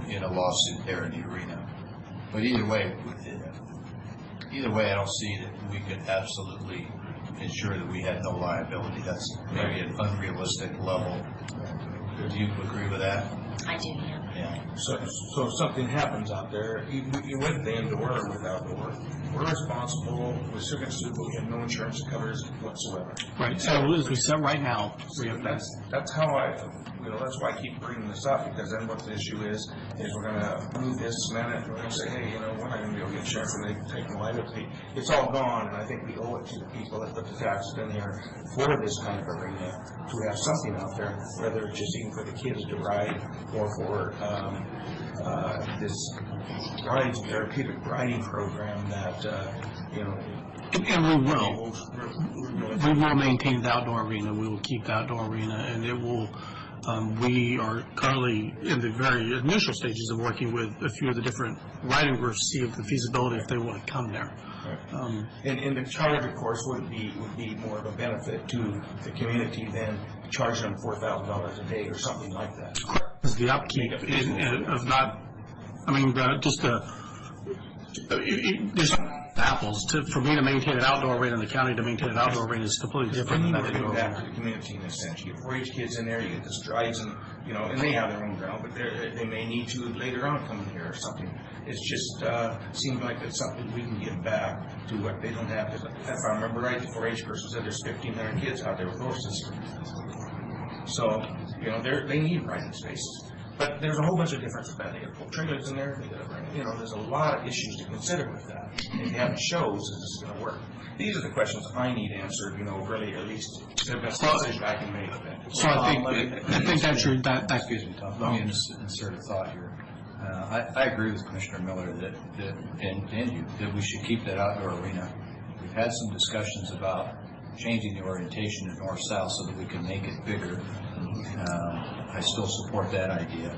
in a lawsuit there in the arena. But either way, I don't see that we could absolutely ensure that we had no liability. That's maybe an unrealistic level. Do you agree with that? I do, yeah. So if something happens out there, even with the indoor or with outdoor, we're responsible, we're still going to sue, but we have no insurance that covers whatsoever. Right, so as we said right now, that's how that's why I keep bringing this up, because then what the issue is we're going to move this minute, we're going to say, hey, we're not going to be able to get insurance, and they take the liability. It's all gone, and I think we owe it to the people that put the taxes in here for this kind of arena to have something out there, whether it's just even for the kids to ride or for this therapeutic riding program that, and we will. We will maintain the outdoor arena. We will keep the outdoor arena, and it will. We are currently in the very initial stages of working with a few of the different riding groups to see if the feasibility if they want to come there. And the charge, of course, would be more of a benefit to the community than charging them $4,000 a day or something like that. Because the upkeep of not, there's apples. For me to maintain an outdoor arena in the county to maintain an outdoor arena is completely different than that. Giving back to the community in a sense. You get 4-H kids in there, you get the strides, and and they have their own ground, but they may need to later on come in here or something. It's just seems like it's something we can give back to what they don't have. If I remember right, the 4-H person said there's 1,500 kids out there with horses. So they need riding spaces. But there's a whole bunch of difference with that. They got to pull trailers in there. They got to bring, there's a lot of issues to consider with that. If you have shows, is this going to work? These are the questions I need answered. Really, at least the best decision I can make. So I think that's your. Excuse me, Tom. Let me insert a thought here. I agree with Commissioner Miller and you that we should keep that outdoor arena. We've had some discussions about changing the orientation to north-south so that we can make it bigger. I still support that idea.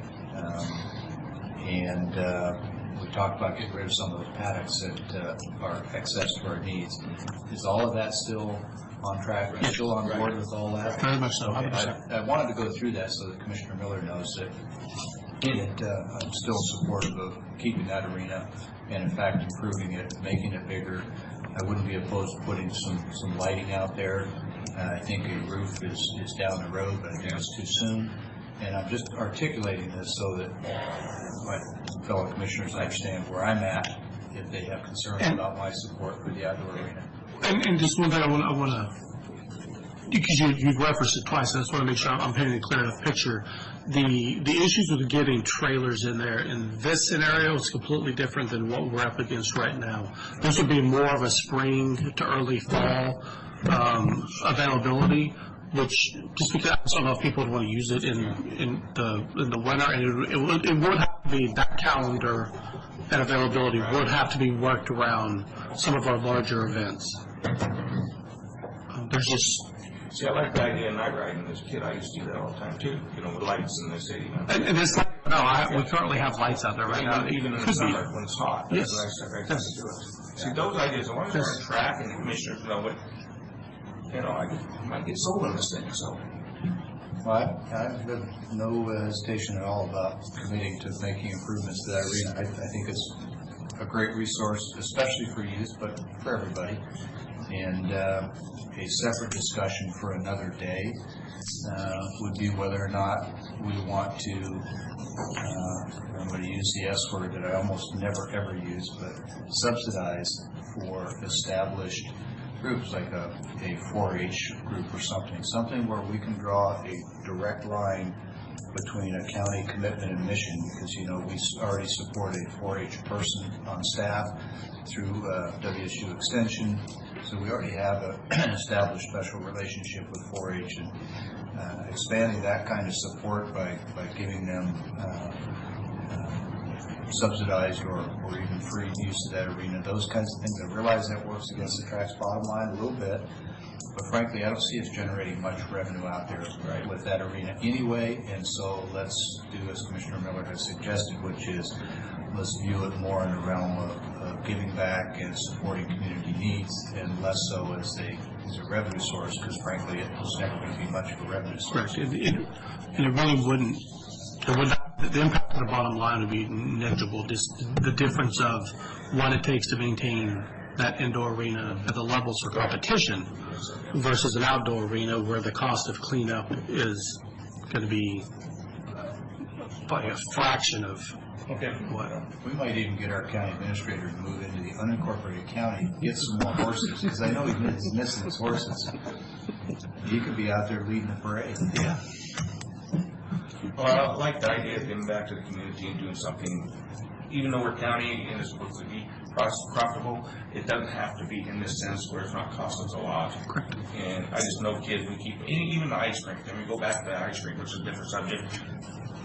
We talked about getting rid of some of those paddocks that are excess to our needs. Is all of that still on track? Are you still on board with all that? Very much so. I wanted to go through that so that Commissioner Miller knows that I'm still supportive of keeping that arena and, in fact, improving it, making it bigger. I wouldn't be opposed to putting some lighting out there. I think a roof is down the road, but I think it's too soon. And I'm just articulating this so that my fellow commissioners understand where I'm at if they have concerns about my support for the outdoor arena. And just one thing I want to, because you've referenced it twice, I just want to make sure I'm painting a clear enough picture. The issues with getting trailers in there in this scenario is completely different than what we're up against right now. This would be more of a spring to early fall availability, which just because I don't know if people would want to use it in the winter, and it would have to be that calendar and availability would have to be worked around some of our larger events. There's just. See, I like the idea of night riding. As a kid, I used to do that all the time too. With lights in the city. And it's we currently have lights out there right now. Even in the summer when it's hot. Yes. That's nice to do it. See, those ideas, as long as we're on track and the commissioners know it, I might get sold on this thing. So. Well, I have no hesitation at all about committing to making improvements to that arena. I think it's a great resource, especially for youth, but for everybody. And a separate discussion for another day would be whether or not we want to, I'm going to use the S word that I almost never ever use, but subsidize for established groups like a 4-H group or something where we can draw a direct line between a county commitment and mission, because, you know, we already support a 4-H person on staff through WSU Extension, so we already have an established special relationship with 4-H, and expanding that kind of support by giving them subsidized or even free use of that arena, those kinds of things. I realize that works against the track's bottom line a little bit, but frankly, I don't see us generating much revenue out there with that arena anyway, and so let's do as Commissioner Miller has suggested, which is let's view it more in the realm of giving back and supporting community needs, and less so as a revenue source, because frankly, it was never going to be much of a revenue source. Correct. And it really wouldn't, the impact on the bottom line would be negligible. Just the difference of what it takes to maintain that indoor arena at the levels for competition versus an outdoor arena where the cost of cleanup is going to be by a fraction of what. We might even get our county administrator to move into the unincorporated county, get some more horses, because I know he's missing his horses. He could be out there leading the parade. Yeah. Well, I like the idea of giving back to the community and doing something, even though we're county and it's supposed to be profitable, it doesn't have to be in this sense where it's not costing us a lot. Correct. And I just know kids, we keep, even the ice rink, then we go back to the ice rink, which is a different subject.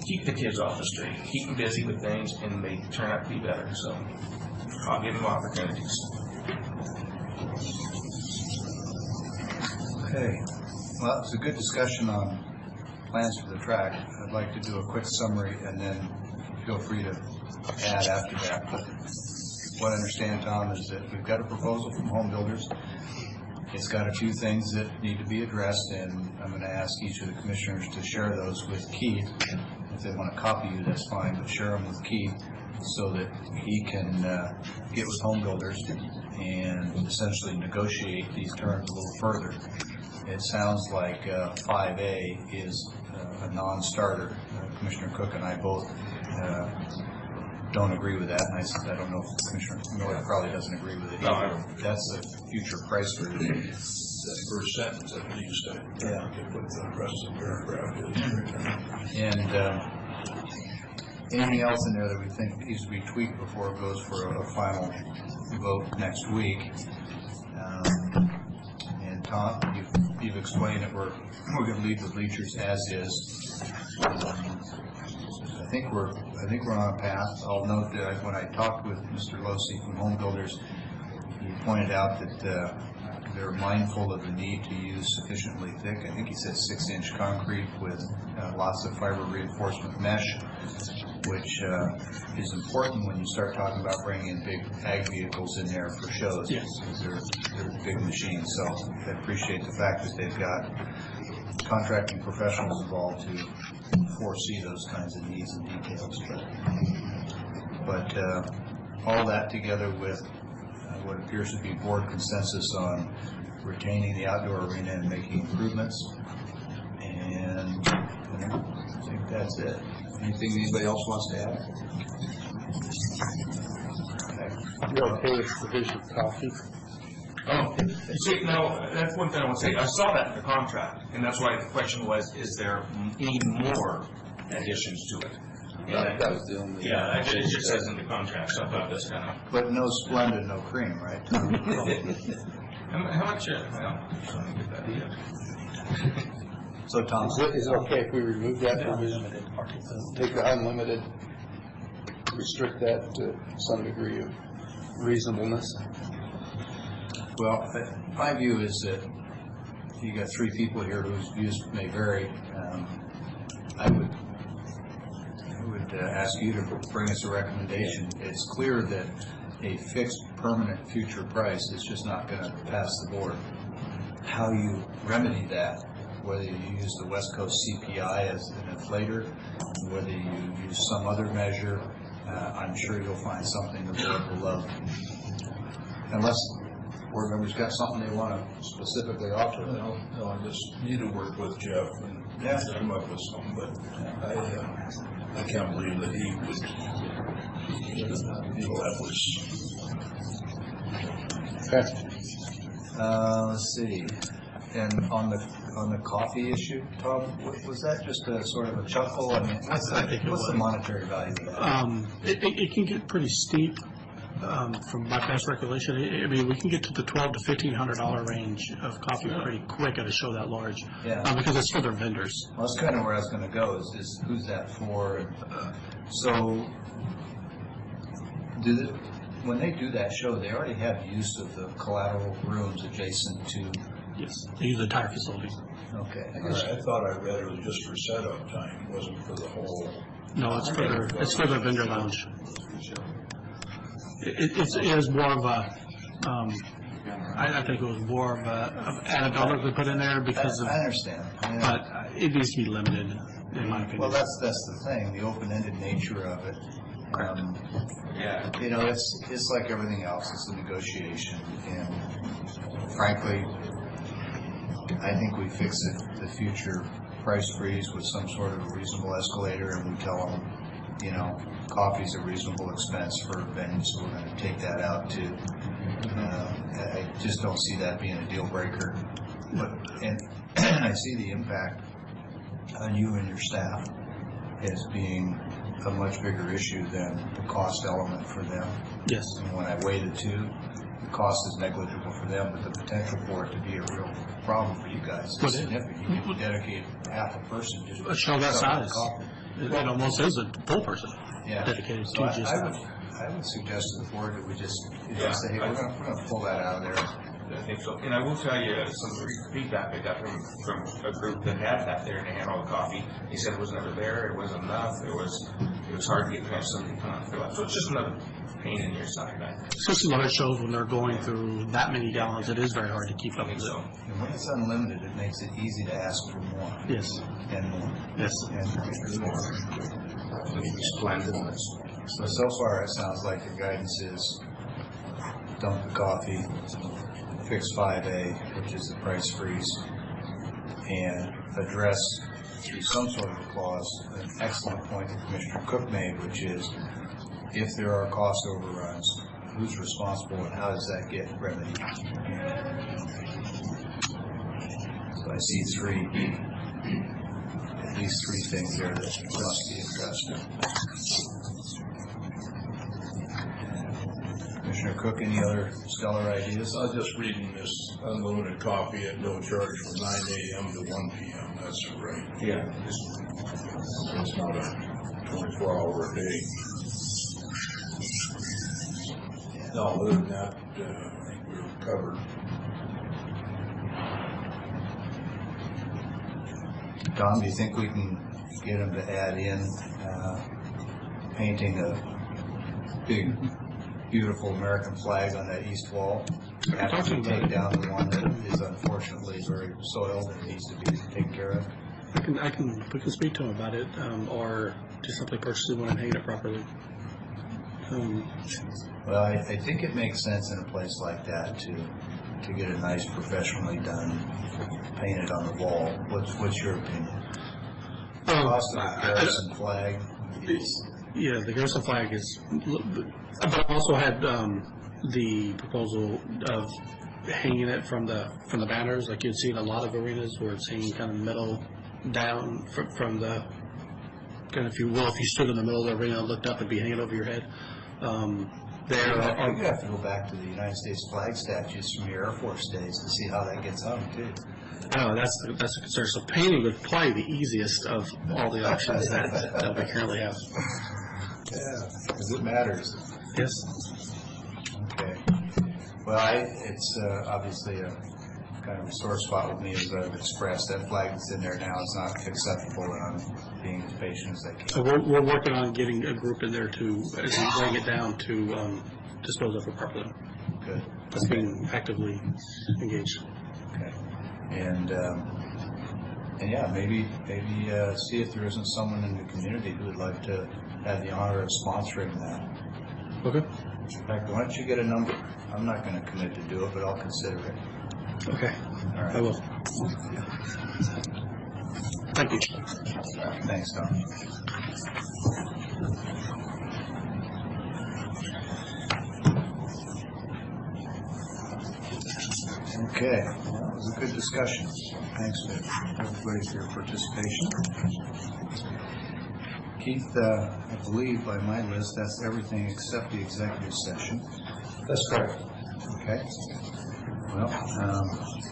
Keep the kids off the street, keep them busy with things, and they turn out to be better. So I'll give them opportunities. Okay. Well, it's a good discussion on plans for the track. I'd like to do a quick summary and then feel free to add after that. But what I understand, Tom, is that we've got a proposal from Home Builders. It's got a few things that need to be addressed, and I'm going to ask each of the commissioners to share those with Keith. If they want to copy you, that's fine, but share them with Keith so that he can get with Home Builders and essentially negotiate these terms a little further. It sounds like 5A is a non-starter. Commissioner Cook and I both don't agree with that, and I don't know if Commissioner Miller probably doesn't agree with it either. That's a future price for it. That first sentence at least, I think what the rest of the paragraph is. And anything else in there that we think needs to be tweaked before it goes for a final vote next week? And Tom, you've explained that we're going to leave the bleachers as is. I think we're on a path. I'll note that when I talked with Mr. Losey from Home Builders, he pointed out that they're mindful of the need to use sufficiently thick, I think he said 6-inch concrete with lots of fiber reinforcement mesh, which is important when you start talking about bringing in big ag vehicles in there for shows. Yes. Because they're big machines. So I appreciate the fact that they've got contracting professionals involved to foresee those kinds of needs and details. But all that together with what appears to be board consensus on retaining the outdoor arena and making improvements. And I think that's it. Anything anybody else wants to add? Okay. You're okay with provision of coffee? Oh, see, no, that's one thing I want to say. I saw that in the contract, and that's why the question was, is there any more additions to it? That was the only. Yeah, it just says in the contract, so I thought that's kind of. But no Splenda, no cream, right? How much? Well, just want to get that idea. So, Tom, Is it okay if we remove that provision? Take the unlimited, restrict that to some degree of reasonableness? well, my view is that you got three people here whose views may vary. I would ask you to bring us a recommendation. It's clear that a fixed, permanent future price is just not going to pass the board. How you remedy that, whether you use the West Coast CPI as an inflator, whether you use some other measure, I'm sure you'll find something the board will love. Unless board members got something they want to specifically offer? No, I just need to work with Jeff and come up with something, but I can't believe that he would, that was. Let's see. And on the coffee issue, Tom, was that just a sort of a chuckle? I mean, what's the monetary value of that? It can get pretty steep. From my best recollection, I mean, we can get to the $1,200 to $1,500 range of coffee pretty quick at a show that large. Yeah. Because it's for their vendors. Well, that's kind of where I was going to go. Is who's that for? So, when they do that show, they already have use of the collateral rooms adjacent to. Yes, they use the entire facility. Okay. I thought I read it was just for setup time, it wasn't for the whole. No, it's for their vendor lounge. It is more of a, I think it was more of a added dollar to put in there because of. I understand. But it needs to be limited, in my opinion. Well, that's the thing, the open-ended nature of it. You know, it's like everything else. It's a negotiation, and frankly, I think we fix the future price freeze with some sort of a reasonable escalator, and we tell them, you know, coffee's a reasonable expense for venues, so we're going to take that out too. I just don't see that being a deal breaker. And I see the impact on you and your staff as being a much bigger issue than the cost element for them. Yes. And when I weighed it too, the cost is negligible for them, but the potential for it to be a real problem for you guys is significant. You can dedicate half a person just to a show that size. coffee. It almost is a full person dedicated So to just that. I would suggest to the board that we just say, hey, we're going to pull that out of there. I think so. And I will tell you some feedback I got from a group that had that there and they had all the coffee. He said it was never there, it wasn't enough, it was hard to get past somebody come out and fill out. So it's just another pain in your side. Especially other shows when they're going through that many gallons, it is very hard to keep up with it. And when it's unlimited, it makes it easy to ask for more. Yes. And more. Yes. And more. Splendid. So far, it sounds like your guidance is dump the coffee, fix 5A, which is the price freeze, and address through some sort of a clause an excellent point that Commissioner Cook made, which is if there are cost overruns, who's responsible and how does that get remedied? So I see at least three things there that must be addressed. Commissioner Cook, any other stellar ideas? I was just reading this unlimited coffee at no charge from 9 a.m. to 1 p.m. That's right. Yeah. It's not a 24-hour a day. No, other than that, I think we're covered. Tom, do you think we can get him to add in painting a big, beautiful American flag on that east wall? After we take down the one that is unfortunately very soiled and needs to be taken care of? We can speak to him about it, or just simply purchasing one and hang it properly. Well, I think it makes sense in a place like that to get a nice, professionally done, painted on the wall. What's your opinion? The cost of the Garrison flag is... Yeah, the Garrison flag is... But I also had the proposal of hanging it from the banners, like you'd see in a lot of arenas where it's hanging kind of middle down from the... Kind of, if you will, if you stood in the middle of the arena and looked up, it'd be hanging over your head. You have to go back to the United States flag statues from your Air Force days to see how that gets hung, too. Oh, that's a concern. So painting would probably be the easiest of all the options that we currently have. Yeah, because it matters. Yes. Okay. Well, it's obviously a kind of a sore spot with me, as I've expressed. That flag that's in there now is not acceptable, and I'm being as patient as I can. So we're working on getting a group in there to, as we bring it down, to dispose of it properly. Good. That's being actively engaged. Okay. And yeah, maybe see if there isn't someone in the community who would like to have the honor of sponsoring that. Okay. In fact, why don't you get a number? I'm not going to commit to do it, but I'll consider it. Okay, All right. I will. Thank you. Thanks, Tom. Okay, well, that was a good discussion. Thanks to everybody for your participation. Keith, I believe by my list, that's everything except the executive session. That's correct. Okay. Well,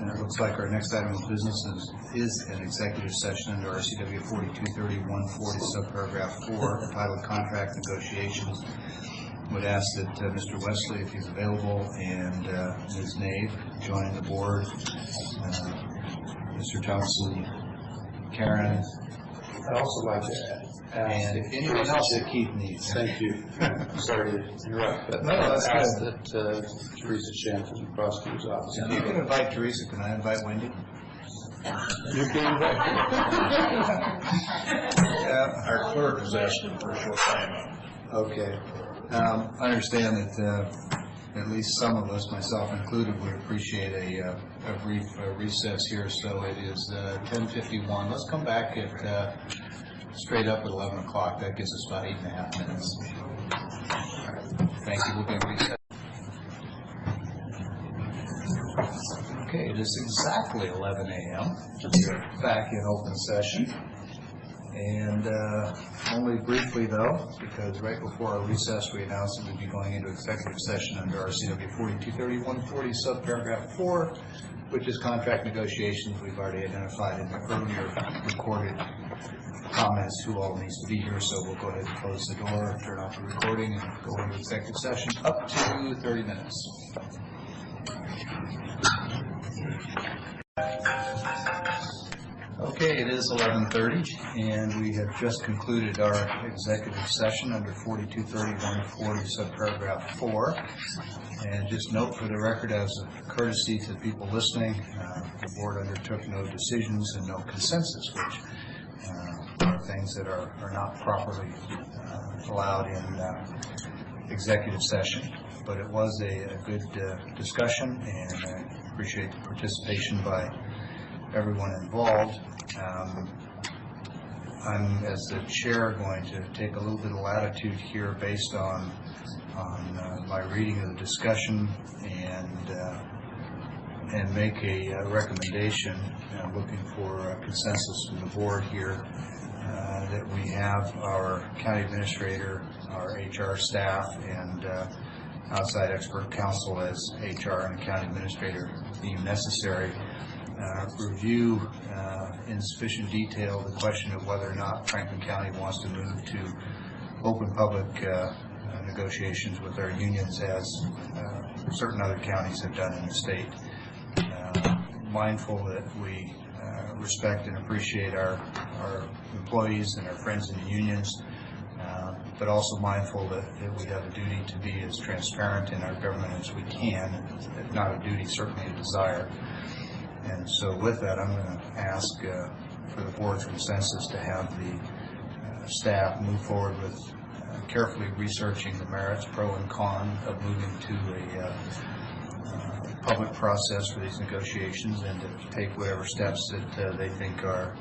and it looks like our next item of business is an executive session under RCW 4230-140, subparagraph 4, entitled Contract Negotiations. Would ask that Mr. Wesley, if he's available, and Ms. Nave join the board. Mr. Thompson, Karen. I'd also like to ask. And if anyone else that Keith needs. Thank you. Sorry to interrupt, but No, that's ask good. that Teresa Shan from the prosecutor's office. If you can invite Teresa, can I invite Wendy? You can invite. Our clerk is asking for a short timeout. Okay. I understand that at least some of us, myself included, would appreciate a brief recess here. So it is 10:51. Let's come back at straight up at 11 o'clock. That gives us about 8.5 minutes. All right. Thank you. We'll be reset. Okay, it is exactly 11 a.m. We're back in open session. And only briefly, though, because right before our recess, we announced that we'd be going into executive session under RCW 4230-140, subparagraph 4, which is contract negotiations. We've already identified in the earlier recorded comments who all needs to be here, so we'll go ahead and close the door, turn off the recording, and go into executive session up to 30 minutes. Okay, it is 11:30, and we have just concluded our executive session under 4230-140, subparagraph 4. And just note for the record, as a courtesy to people listening, the board undertook no decisions and no consensus, which are things that are not properly allowed in executive session. But it was a good discussion, and I appreciate the participation by everyone involved. I'm, as the chair, going to take a little bit of latitude here based on my reading of the discussion and make a recommendation, looking for a consensus from the board here, that we have our county administrator, our HR staff, and outside expert counsel as HR and county administrator deem necessary, review in sufficient detail the question of whether or not Franklin County wants to move to open public negotiations with our unions, as certain other counties have done in the state. Mindful that we respect and appreciate our employees and our friends in the unions, but also mindful that we have a duty to be as transparent in our government as we can, if not a duty, certainly a desire. And so with that, I'm going to ask for the board's consensus to have the staff move forward with carefully researching the merits, pro and con, of moving to a public process for these negotiations, and to take whatever steps that they think are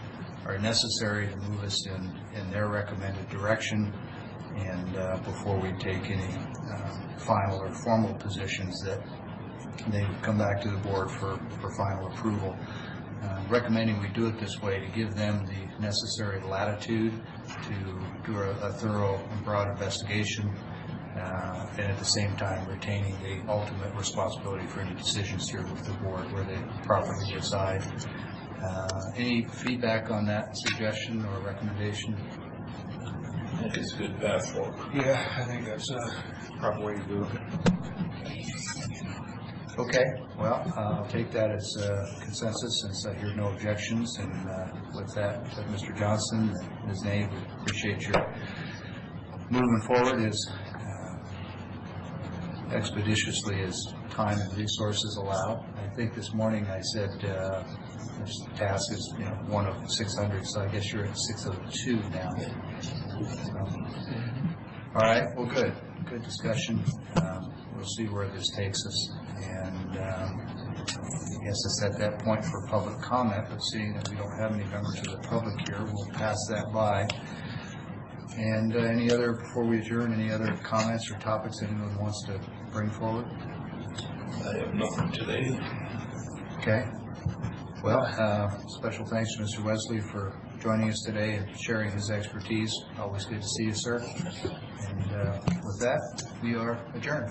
necessary to move us in their recommended direction, and before we take any final or formal positions that they would come back to the board for final approval. Recommending we do it this way to give them the necessary latitude to do a thorough and broad investigation, and at the same time retaining the ultimate responsibility for any decisions here with the board where they properly decide. Any feedback on that suggestion or recommendation? I think it's a good path forward. Yeah, I think that's a proper way to do it. Okay, well, I'll take that as consensus since I hear no objections, and with that, Mr. Johnson and Ms. Nave, we appreciate your moving forward as expeditiously as time and resources allow. I think this morning I said this task is 1 of 600, so I guess you're at 602 now. So, all right, well, good. good discussion. We'll see where this takes us. And I guess it's at that point for public comment, but seeing that we don't have any members of the public here, we'll pass that by. And any other, before we adjourn, any other comments or topics anyone wants to bring forward? I have nothing today. Okay. Well, special thanks to Mr. Wesley for joining us today and sharing his expertise. Always good to see you, sir. And with that, we are adjourned.